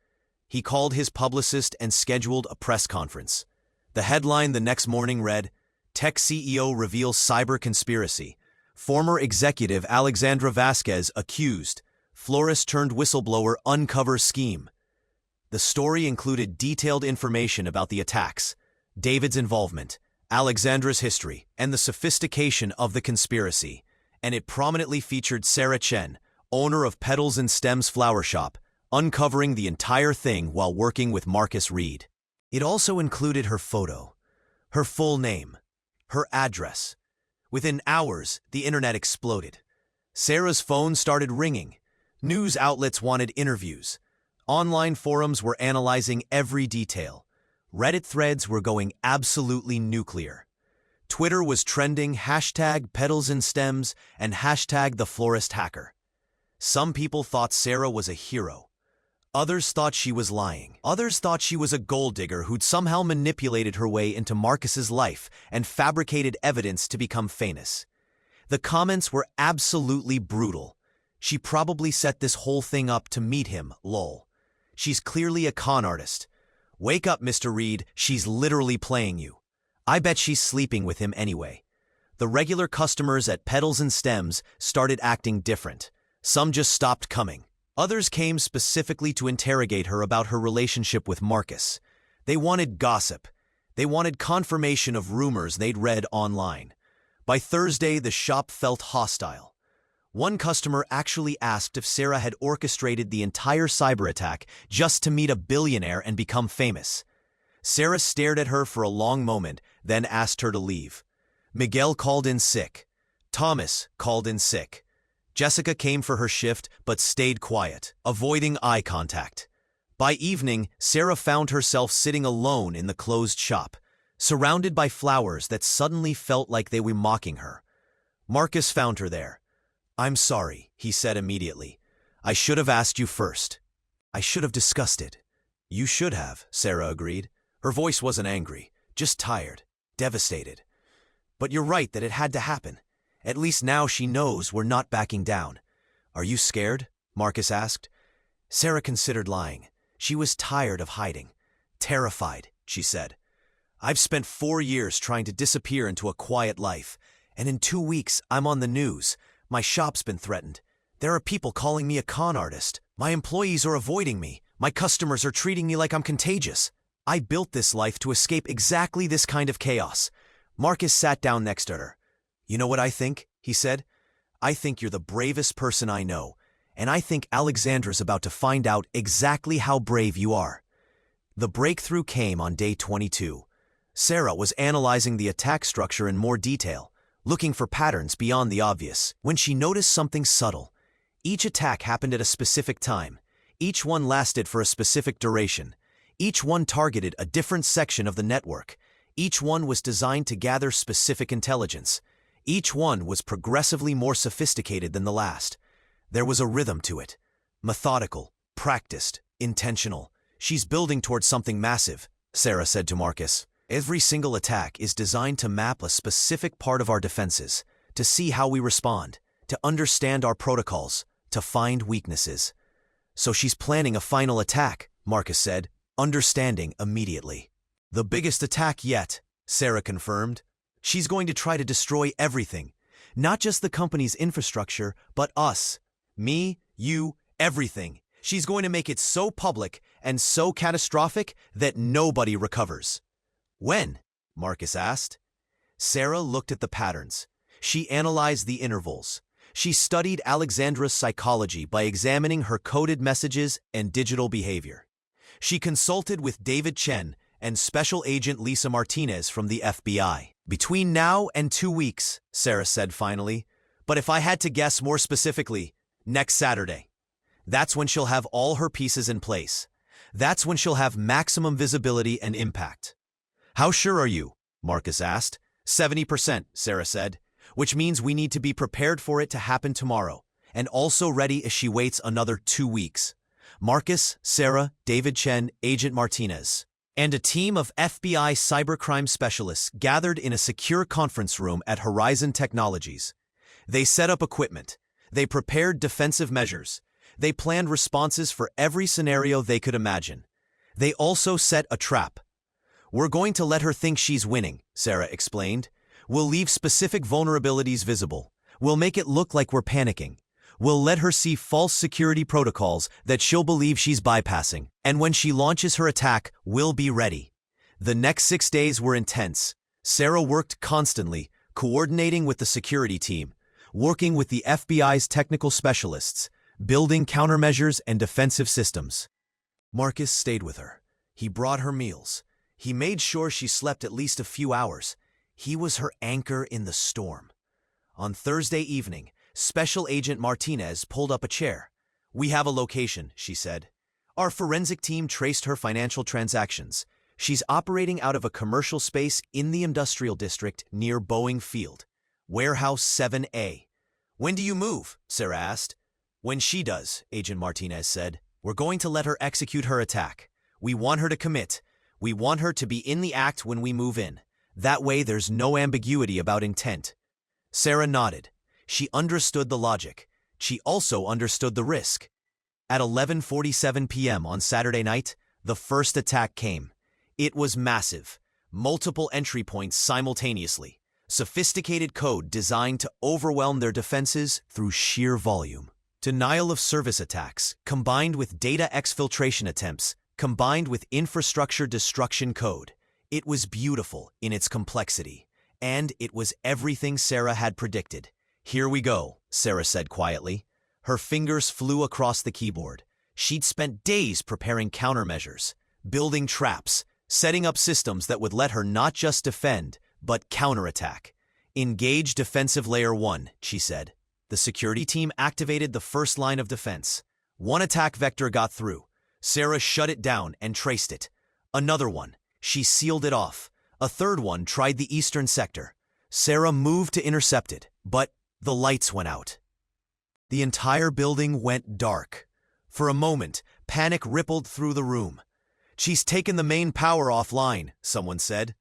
He called his publicist and scheduled a press conference. The headline the next morning read, Tech CEO reveals cyber conspiracy. Former executive Alexandra Vasquez accused. Florist turned whistleblower uncovers scheme. The story included detailed information about the attacks, David's involvement, Alexandra's history, and the sophistication of the conspiracy. And it prominently featured Sarah Chen, owner of Petals and Stems Flower Shop, uncovering the entire thing while working with Marcus Reed. It also included her photo, her full name, her address. Within hours, the internet exploded. Sarah's phone started ringing. News outlets wanted interviews. Online forums were analyzing every detail. Reddit threads were going absolutely nuclear. Twitter was trending hashtag Petals and Stems and hashtag the Florist Hacker. Some people thought Sarah was a hero. Others thought she was lying. Others thought she was a gold digger who'd somehow manipulated her way into Marcus's life and fabricated evidence to become famous. The comments were absolutely brutal. She probably set this whole thing up to meet him, lol. She's clearly a con artist. Wake up, Mr. Reed, she's literally playing you. I bet she's sleeping with him anyway. The regular customers at Petals and Stems started acting different. Some just stopped coming. Others came specifically to interrogate her about her relationship with Marcus. They wanted gossip. They wanted confirmation of rumors they'd read online. By Thursday, the shop felt hostile. One customer actually asked if Sarah had orchestrated the entire cyberattack just to meet a billionaire and become famous. Sarah stared at her for a long moment, then asked her to leave. Miguel called in sick. Thomas called in sick. Jessica came for her shift but stayed quiet, avoiding eye contact. By evening, Sarah found herself sitting alone in the closed shop, surrounded by flowers that suddenly felt like they were mocking her. Marcus found her there. I'm sorry, he said immediately. I should have asked you first. I should have discussed it. You should have, Sarah agreed. Her voice wasn't angry, just tired, devastated. But you're right that it had to happen. At least now she knows we're not backing down. Are you scared? Marcus asked. Sarah considered lying. She was tired of hiding. Terrified, she said. I've spent 4 years trying to disappear into a quiet life, and in 2 weeks I'm on the news. My shop's been threatened. There are people calling me a con artist. My employees are avoiding me. My customers are treating me like I'm contagious. I built this life to escape exactly this kind of chaos. Marcus sat down next to her. You know what I think? He said. I think you're the bravest person I know, and I think Alexandra's about to find out exactly how brave you are. The breakthrough came on day 22. Sarah was analyzing the attack structure in more detail, looking for patterns beyond the obvious, when she noticed something subtle. Each attack happened at a specific time. Each one lasted for a specific duration. Each one targeted a different section of the network. Each one was designed to gather specific intelligence. Each one was progressively more sophisticated than the last. There was a rhythm to it. Methodical, practiced, intentional. She's building towards something massive, Sarah said to Marcus. Every single attack is designed to map a specific part of our defenses, to see how we respond, to understand our protocols, to find weaknesses. So she's planning a final attack, Marcus said, understanding immediately. The biggest attack yet, Sarah confirmed. She's going to try to destroy everything, not just the company's infrastructure, but us. Me, you, everything. She's going to make it so public and so catastrophic that nobody recovers. When? Marcus asked. Sarah looked at the patterns. She analyzed the intervals. She studied Alexandra's psychology by examining her coded messages and digital behavior. She consulted with David Chen and Special Agent Lisa Martinez from the FBI. Between now and 2 weeks, Sarah said finally. But if I had to guess more specifically, next Saturday. That's when she'll have all her pieces in place. That's when she'll have maximum visibility and impact. How sure are you? Marcus asked. 70%, Sarah said, which means we need to be prepared for it to happen tomorrow, and also ready if she waits another 2 weeks. Marcus, Sarah, David Chen, Agent Martinez, and a team of FBI cybercrime specialists gathered in a secure conference room at Horizon Technologies. They set up equipment. They prepared defensive measures. They planned responses for every scenario they could imagine. They also set a trap. "We're going to let her think she's winning," Sarah explained. "We'll leave specific vulnerabilities visible. We'll make it look like we're panicking. We'll let her see false security protocols that she'll believe she's bypassing. And when she launches her attack, we'll be ready." The next 6 days were intense. Sarah worked constantly, coordinating with the security team, working with the FBI's technical specialists, building countermeasures and defensive systems. Marcus stayed with her. He brought her meals. He made sure she slept at least a few hours. He was her anchor in the storm. On Thursday evening, Special Agent Martinez pulled up a chair. "We have a location," she said. "Our forensic team traced her financial transactions. She's operating out of a commercial space in the industrial district near Boeing Field. Warehouse 7A. "When do you move?" Sarah asked. "When she does," Agent Martinez said. "We're going to let her execute her attack. We want her to commit. We want her to be in the act when we move in. That way there's no ambiguity about intent." Sarah nodded. She understood the logic. She also understood the risk. At 11:47 p.m. on Saturday night, the first attack came. It was massive. Multiple entry points simultaneously. Sophisticated code designed to overwhelm their defenses through sheer volume. Denial-of-service attacks, combined with data exfiltration attempts, combined with infrastructure destruction code. It was beautiful in its complexity. And it was everything Sarah had predicted. "Here we go," Sarah said quietly. Her fingers flew across the keyboard. She'd spent days preparing countermeasures, building traps, setting up systems that would let her not just defend, but counterattack. "Engage defensive layer 1, she said. The security team activated the first line of defense. One attack vector got through. Sarah shut it down and traced it. Another one. She sealed it off. A third one tried the eastern sector. Sarah moved to intercept it, but the lights went out. The entire building went dark. For a moment, panic rippled through the room. "She's taken the main power offline," someone said.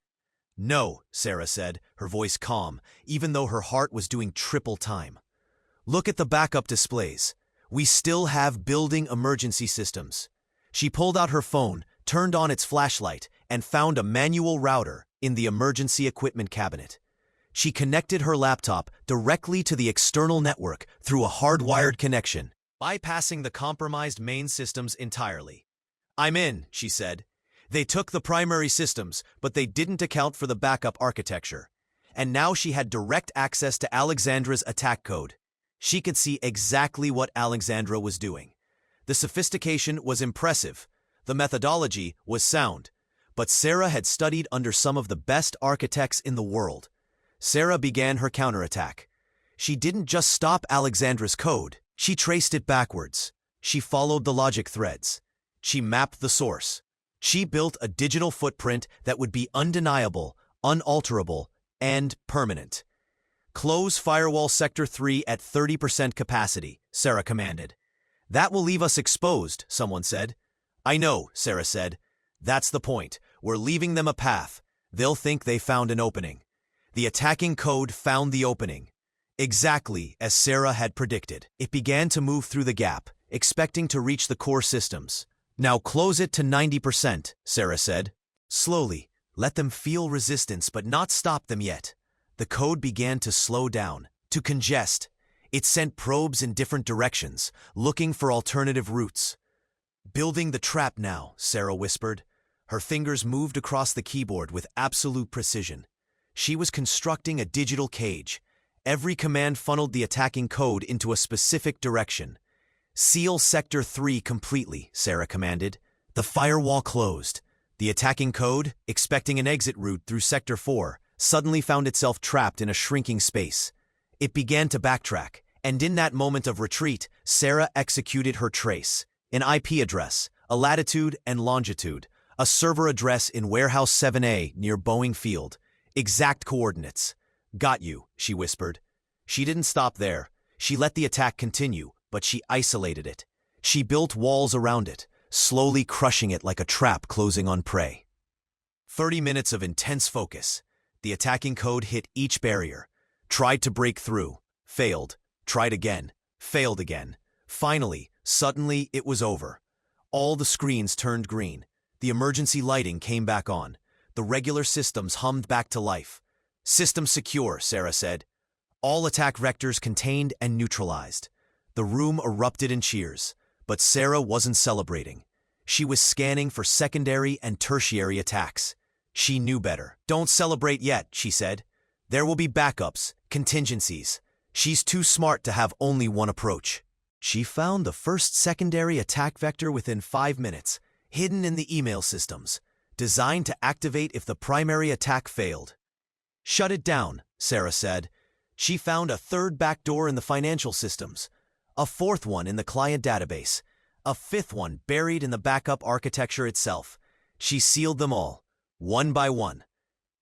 "No," Sarah said, her voice calm, even though her heart was doing triple time. "Look at the backup displays. We still have building emergency systems." She pulled out her phone, turned on its flashlight, and found a manual router in the emergency equipment cabinet. She connected her laptop directly to the external network through a hardwired connection, bypassing the compromised main systems entirely. "I'm in," she said. They took the primary systems, but they didn't account for the backup architecture. And now she had direct access to Alexandra's attack code. She could see exactly what Alexandra was doing. The sophistication was impressive. The methodology was sound. But Sarah had studied under some of the best architects in the world. Sarah began her counterattack. She didn't just stop Alexandra's code. She traced it backwards. She followed the logic threads. She mapped the source. She built a digital footprint that would be undeniable, unalterable, and permanent. "Close firewall sector 3 at 30% capacity," Sarah commanded. "That will leave us exposed," someone said. "I know," Sarah said. "That's the point. We're leaving them a path. They'll think they found an opening." The attacking code found the opening. Exactly as Sarah had predicted. It began to move through the gap, expecting to reach the core systems. "Now close it to 90%, Sarah said. "Slowly, let them feel resistance but not stop them yet." The code began to slow down, to congest. It sent probes in different directions, looking for alternative routes. "Building the trap now," Sarah whispered. Her fingers moved across the keyboard with absolute precision. She was constructing a digital cage. Every command funneled the attacking code into a specific direction. "Seal Sector 3 completely," Sarah commanded. The firewall closed. The attacking code, expecting an exit route through Sector 4, suddenly found itself trapped in a shrinking space. It began to backtrack, and in that moment of retreat, Sarah executed her trace. An IP address, a latitude and longitude, a server address in Warehouse 7A near Boeing Field. Exact coordinates. "Got you," she whispered. She didn't stop there. She let the attack continue, but she isolated it. She built walls around it, slowly crushing it like a trap closing on prey. 30 minutes of intense focus. The attacking code hit each barrier, tried to break through, Failed. Tried again. Failed again. Finally, suddenly, it was over. All the screens turned green. The emergency lighting came back on. The regular systems hummed back to life. "System secure," Sarah said. All attack vectors contained and neutralized. The room erupted in cheers, but Sarah wasn't celebrating. She was scanning for secondary and tertiary attacks. She knew better. "Don't celebrate yet," she said. "There will be backups, contingencies. She's too smart to have only one approach." She found the first secondary attack vector within 5 minutes, hidden in the email systems, designed to activate if the primary attack failed. "Shut it down," Sarah said. She found a third backdoor in the financial systems, a fourth one in the client database, a fifth one buried in the backup architecture itself. She sealed them all, one by one.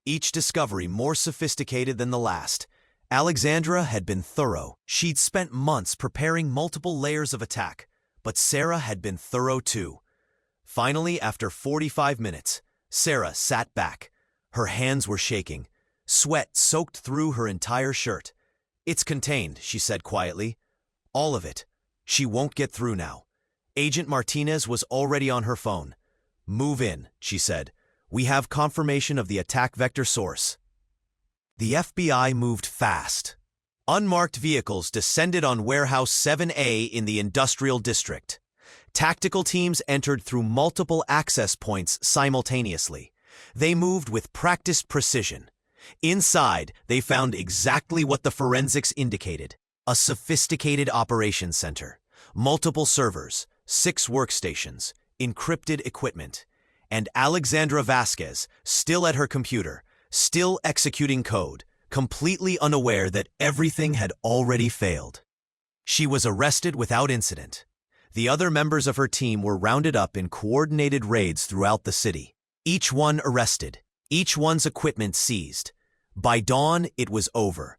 Each discovery more sophisticated than the last. Alexandra had been thorough. She'd spent months preparing multiple layers of attack, but Sarah had been thorough too. Finally, after 45 minutes, Sarah sat back. Her hands were shaking. Sweat soaked through her entire shirt. "It's contained," she said quietly. "All of it. She won't get through now." Agent Martinez was already on her phone. "Move in," she said. "We have confirmation of the attack vector source." The FBI moved fast. Unmarked vehicles descended on Warehouse 7A in the industrial district. Tactical teams entered through multiple access points simultaneously. They moved with practiced precision. Inside, they found exactly what the forensics indicated: a sophisticated operations center, multiple servers, 6 workstations, encrypted equipment, and Alexandra Vasquez, still at her computer, still executing code, completely unaware that everything had already failed. She was arrested without incident. The other members of her team were rounded up in coordinated raids throughout the city. Each one arrested, each one's equipment seized. By dawn, it was over.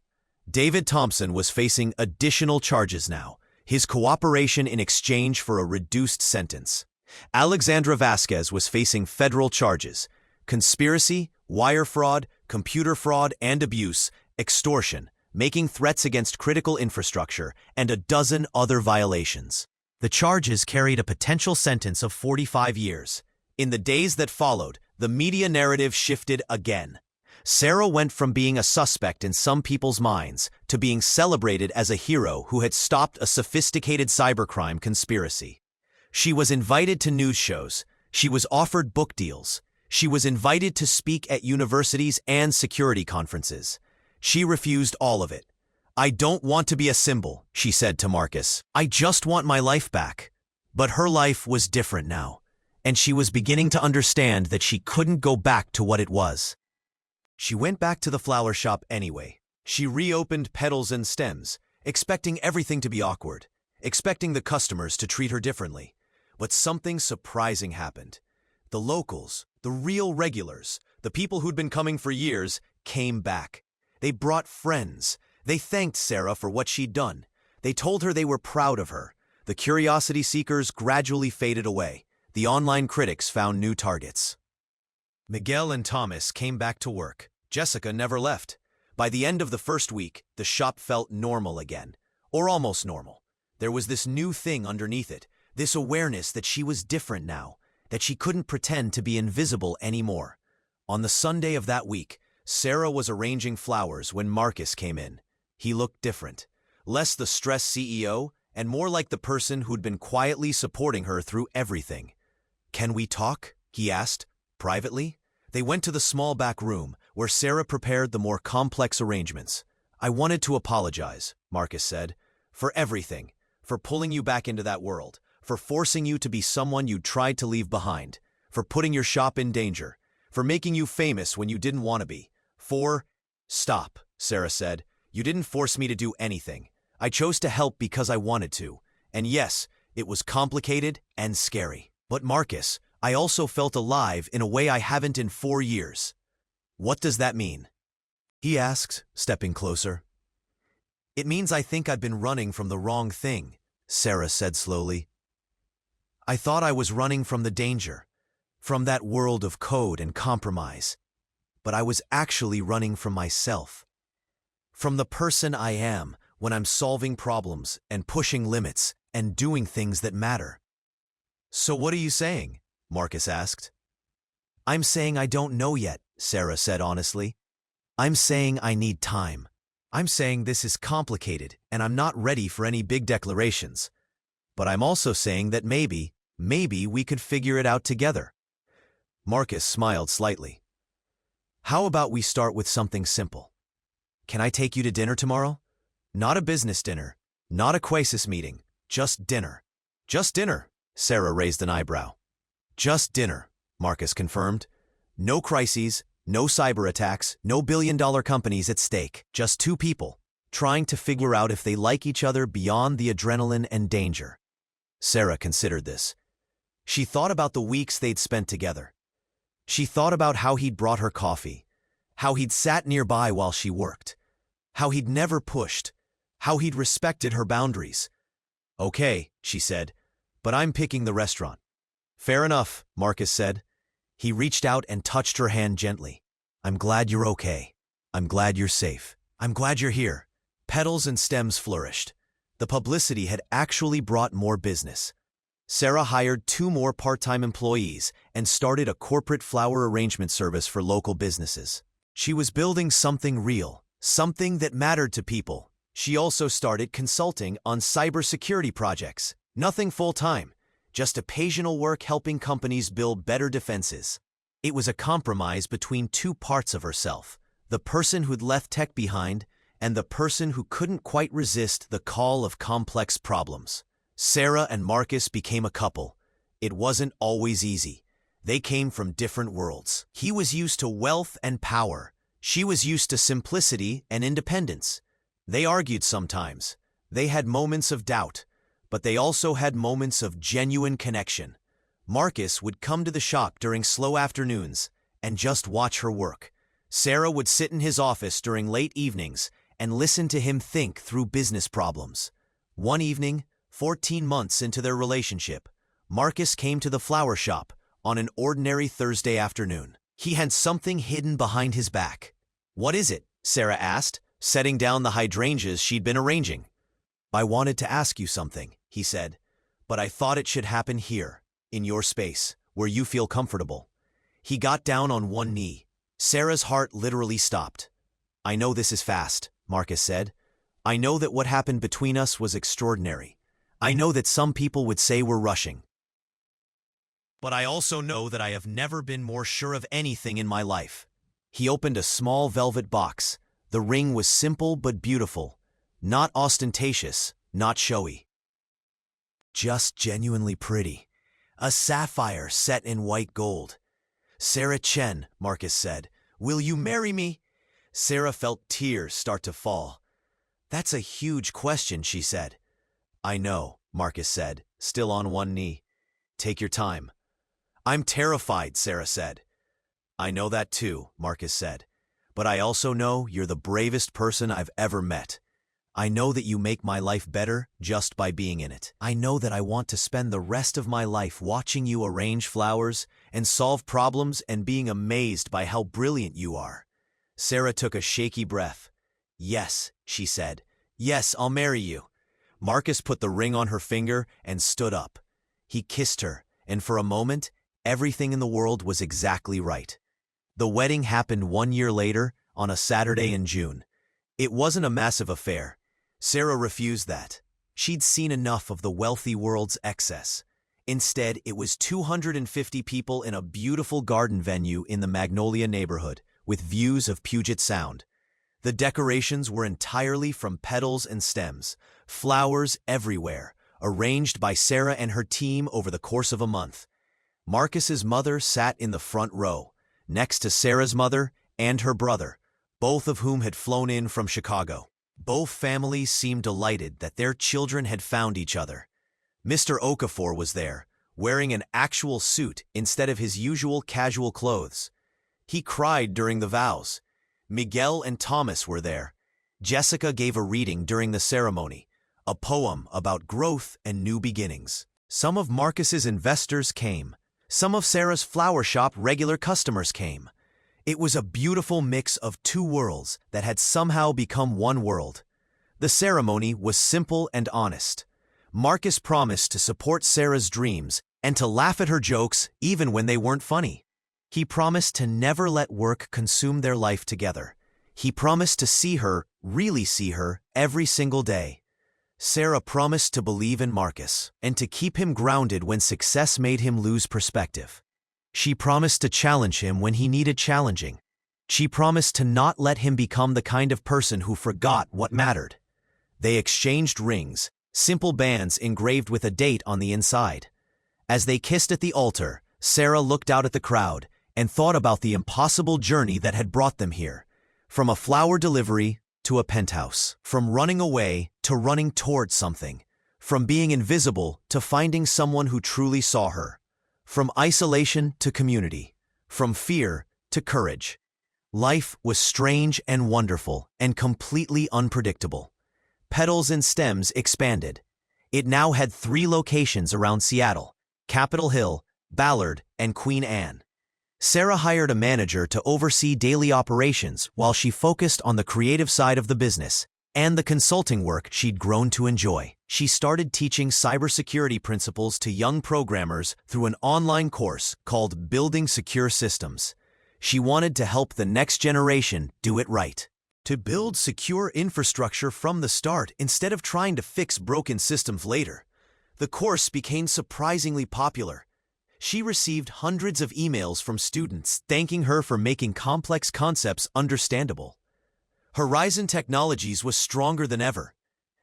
David Thompson was facing additional charges now, his cooperation in exchange for a reduced sentence. Alexandra Vasquez was facing federal charges: conspiracy, wire fraud, computer fraud and abuse, extortion, making threats against critical infrastructure, and a dozen other violations. The charges carried a potential sentence of 45 years. In the days that followed, the media narrative shifted again. Sarah went from being a suspect in some people's minds to being celebrated as a hero who had stopped a sophisticated cybercrime conspiracy. She was invited to news shows. She was offered book deals. She was invited to speak at universities and security conferences. She refused all of it. "I don't want to be a symbol," she said to Marcus. "I just want my life back." But her life was different now, and she was beginning to understand that she couldn't go back to what it was. She went back to the flower shop anyway. She reopened petals and stems, expecting everything to be awkward, expecting the customers to treat her differently. But something surprising happened. The locals, the real regulars, the people who'd been coming for years, came back. They brought friends. They thanked Sarah for what she'd done. They told her they were proud of her. The curiosity seekers gradually faded away. The online critics found new targets. Miguel and Thomas came back to work. Jessica never left. By the end of the first week, the shop felt normal again, or almost normal. There was this new thing underneath it, this awareness that she was different now, that she couldn't pretend to be invisible anymore. On the Sunday of that week, Sarah was arranging flowers when Marcus came in. He looked different, less the stressed CEO and more like the person who'd been quietly supporting her through everything. "Can we talk?" he asked, privately. They went to the small back room, where Sarah prepared the more complex arrangements. "I wanted to apologize," Marcus said, "for everything, for pulling you back into that world, for forcing you to be someone you tried to leave behind, for putting your shop in danger, for making you famous when you didn't want to be, for—" "Stop," Sarah said. "You didn't force me to do anything. I chose to help because I wanted to. And yes, it was complicated and scary. But Marcus, I also felt alive in a way I haven't in 4 years." "What does that mean?" he asked, stepping closer. "It means I think I've been running from the wrong thing," Sarah said slowly. "I thought I was running from the danger, from that world of code and compromise. But I was actually running from myself. From the person I am, when I'm solving problems and pushing limits and doing things that matter. So what are you saying? Marcus asked. I'm saying I don't know yet, Sarah said honestly. I'm saying I need time. I'm saying this is complicated and I'm not ready for any big declarations. But I'm also saying that maybe we could figure it out together. Marcus smiled slightly. How about we start with something simple? Can I take you to dinner tomorrow? Not a business dinner, not a crisis meeting, just dinner. Just dinner, Sarah raised an eyebrow. Just dinner, Marcus confirmed. No crises, no cyberattacks, no billion-dollar companies at stake. Just two people, trying to figure out if they like each other beyond the adrenaline and danger. Sarah considered this. She thought about the weeks they'd spent together. She thought about how he'd brought her coffee, how he'd sat nearby while she worked, how he'd never pushed, how he'd respected her boundaries. Okay, she said, but I'm picking the restaurant. Fair enough, Marcus said. He reached out and touched her hand gently. I'm glad you're okay. I'm glad you're safe. I'm glad you're here. Petals and stems flourished. The publicity had actually brought more business. Sarah hired 2 more part-time employees and started a corporate flower arrangement service for local businesses. She was building something real, something that mattered to people. She also started consulting on cybersecurity projects. Nothing full-time, just occasional work helping companies build better defenses. It was a compromise between 2 parts of herself, the person who'd left tech behind and the person who couldn't quite resist the call of complex problems. Sarah and Marcus became a couple. It wasn't always easy. They came from different worlds. He was used to wealth and power. She was used to simplicity and independence. They argued sometimes. They had moments of doubt, but they also had moments of genuine connection. Marcus would come to the shop during slow afternoons and just watch her work. Sarah would sit in his office during late evenings and listen to him think through business problems. One evening, 14 months into their relationship, Marcus came to the flower shop on an ordinary Thursday afternoon. He had something hidden behind his back. What is it? Sarah asked, setting down the hydrangeas she'd been arranging. I wanted to ask you something, he said, but I thought it should happen here, in your space, where you feel comfortable. He got down on one knee. Sarah's heart literally stopped. I know this is fast, Marcus said. I know that what happened between us was extraordinary. I know that some people would say we're rushing. But I also know that I have never been more sure of anything in my life. He opened a small velvet box. The ring was simple but beautiful. Not ostentatious, not showy. Just genuinely pretty. A sapphire set in white gold. Sarah Chen, Marcus said, will you marry me? Sarah felt tears start to fall. That's a huge question, she said. I know, Marcus said, still on one knee. Take your time. I'm terrified, Sarah said. I know that too, Marcus said. But I also know you're the bravest person I've ever met. I know that you make my life better just by being in it. I know that I want to spend the rest of my life watching you arrange flowers and solve problems and being amazed by how brilliant you are. Sarah took a shaky breath. Yes, she said. Yes, I'll marry you. Marcus put the ring on her finger and stood up. He kissed her, and for a moment, everything in the world was exactly right. The wedding happened 1 year later, on a Saturday in June. It wasn't a massive affair. Sarah refused that. She'd seen enough of the wealthy world's excess. Instead, it was 250 people in a beautiful garden venue in the Magnolia neighborhood, with views of Puget Sound. The decorations were entirely from petals and stems, flowers everywhere, arranged by Sarah and her team over the course of a month. Marcus's mother sat in the front row, next to Sarah's mother and her brother, both of whom had flown in from Chicago. Both families seemed delighted that their children had found each other. Mr. Okafor was there, wearing an actual suit instead of his usual casual clothes. He cried during the vows. Miguel and Thomas were there. Jessica gave a reading during the ceremony, a poem about growth and new beginnings. Some of Marcus's investors came. Some of Sarah's flower shop regular customers came. It was a beautiful mix of two worlds that had somehow become one world. The ceremony was simple and honest. Marcus promised to support Sarah's dreams and to laugh at her jokes even when they weren't funny. He promised to never let work consume their life together. He promised to see her, really see her, every single day. Sarah promised to believe in Marcus and to keep him grounded when success made him lose perspective. She promised to challenge him when he needed challenging. She promised to not let him become the kind of person who forgot what mattered. They exchanged rings, simple bands engraved with a date on the inside. As they kissed at the altar, Sarah looked out at the crowd and thought about the impossible journey that had brought them here. From a flower delivery to a penthouse. From running away to running towards something. From being invisible to finding someone who truly saw her. From isolation to community. From fear to courage. Life was strange and wonderful and completely unpredictable. Petals and Stems expanded. It now had 3 locations around Seattle: Capitol Hill, Ballard, and Queen Anne. Sarah hired a manager to oversee daily operations while she focused on the creative side of the business and the consulting work she'd grown to enjoy. She started teaching cybersecurity principles to young programmers through an online course called Building Secure Systems. She wanted to help the next generation do it right. To build secure infrastructure from the start instead of trying to fix broken systems later. The course became surprisingly popular. She received hundreds of emails from students thanking her for making complex concepts understandable. Horizon Technologies was stronger than ever.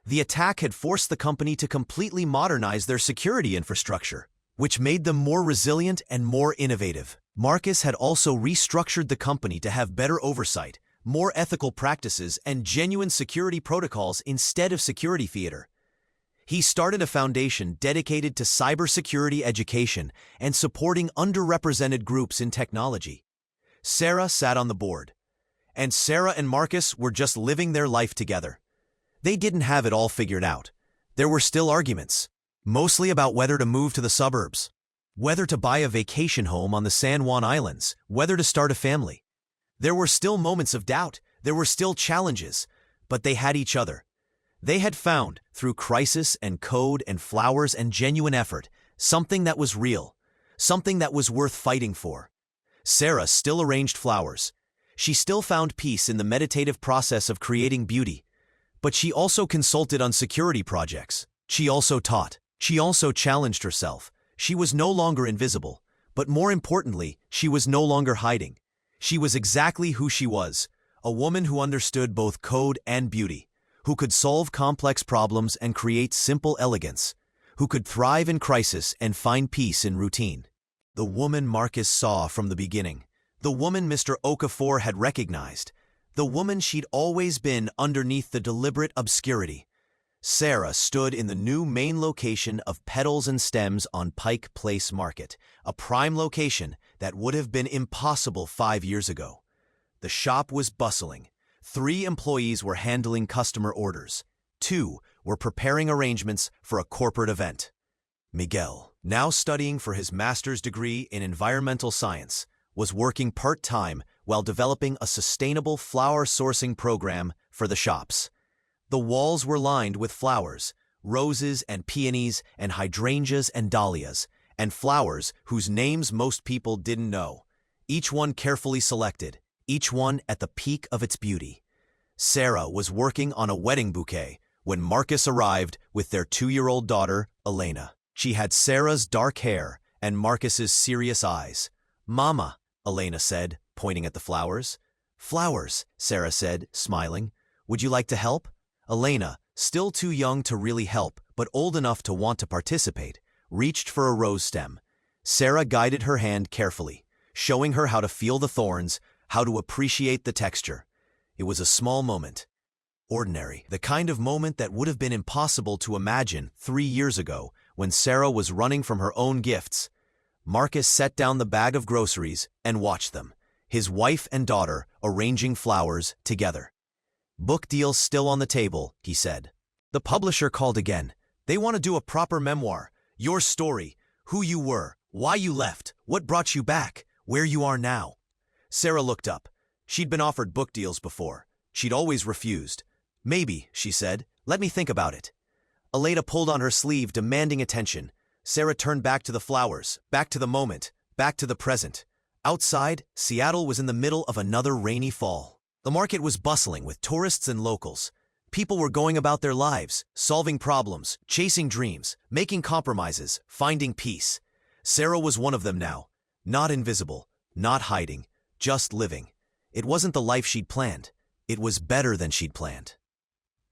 The attack had forced the company to completely modernize their security infrastructure, which made them more resilient and more innovative. Marcus had also restructured the company to have better oversight, more ethical practices, and genuine security protocols instead of security theater. He started a foundation dedicated to cybersecurity education and supporting underrepresented groups in technology. Sarah sat on the board. And Sarah and Marcus were just living their life together. They didn't have it all figured out. There were still arguments, mostly about whether to move to the suburbs, whether to buy a vacation home on the San Juan Islands, whether to start a family. There were still moments of doubt. There were still challenges, but they had each other. They had found, through crisis and code and flowers and genuine effort, something that was real, something that was worth fighting for. Sarah still arranged flowers. She still found peace in the meditative process of creating beauty. But she also consulted on security projects. She also taught. She also challenged herself. She was no longer invisible. But more importantly, she was no longer hiding. She was exactly who she was, a woman who understood both code and beauty, who could solve complex problems and create simple elegance, who could thrive in crisis and find peace in routine. The woman Marcus saw from the beginning. The woman Mr. Okafor had recognized. The woman she'd always been underneath the deliberate obscurity. Sarah stood in the new main location of Petals and Stems on Pike Place Market, a prime location that would have been impossible 5 years ago. The shop was bustling. 3 employees were handling customer orders. 2 were preparing arrangements for a corporate event. Miguel, now studying for his master's degree in environmental science, was working part-time while developing a sustainable flower sourcing program for the shops. The walls were lined with flowers, roses and peonies and hydrangeas and dahlias, and flowers whose names most people didn't know, each one carefully selected, each one at the peak of its beauty. Sarah was working on a wedding bouquet when Marcus arrived with their 2-year-old daughter, Elena. She had Sarah's dark hair and Marcus's serious eyes. "Mama," Elena said, pointing at the flowers. "Flowers," Sarah said, smiling. "Would you like to help?" Elena, still too young to really help, but old enough to want to participate, reached for a rose stem. Sarah guided her hand carefully, showing her how to feel the thorns, how to appreciate the texture. It was a small moment. Ordinary, the kind of moment that would have been impossible to imagine 3 years ago when Sarah was running from her own gifts. Marcus set down the bag of groceries and watched them, his wife and daughter arranging flowers together. "Book deal's still on the table," he said. The publisher called again. "They want to do a proper memoir. Your story, who you were, why you left, what brought you back, where you are now." Sarah looked up. She'd been offered book deals before. She'd always refused. Maybe, she said. Let me think about it. Aleda pulled on her sleeve, demanding attention. Sarah turned back to the flowers, back to the moment, back to the present. Outside, Seattle was in the middle of another rainy fall. The market was bustling with tourists and locals. People were going about their lives, solving problems, chasing dreams, making compromises, finding peace. Sarah was one of them now. Not invisible, not hiding, just living. It wasn't the life she'd planned. It was better than she'd planned.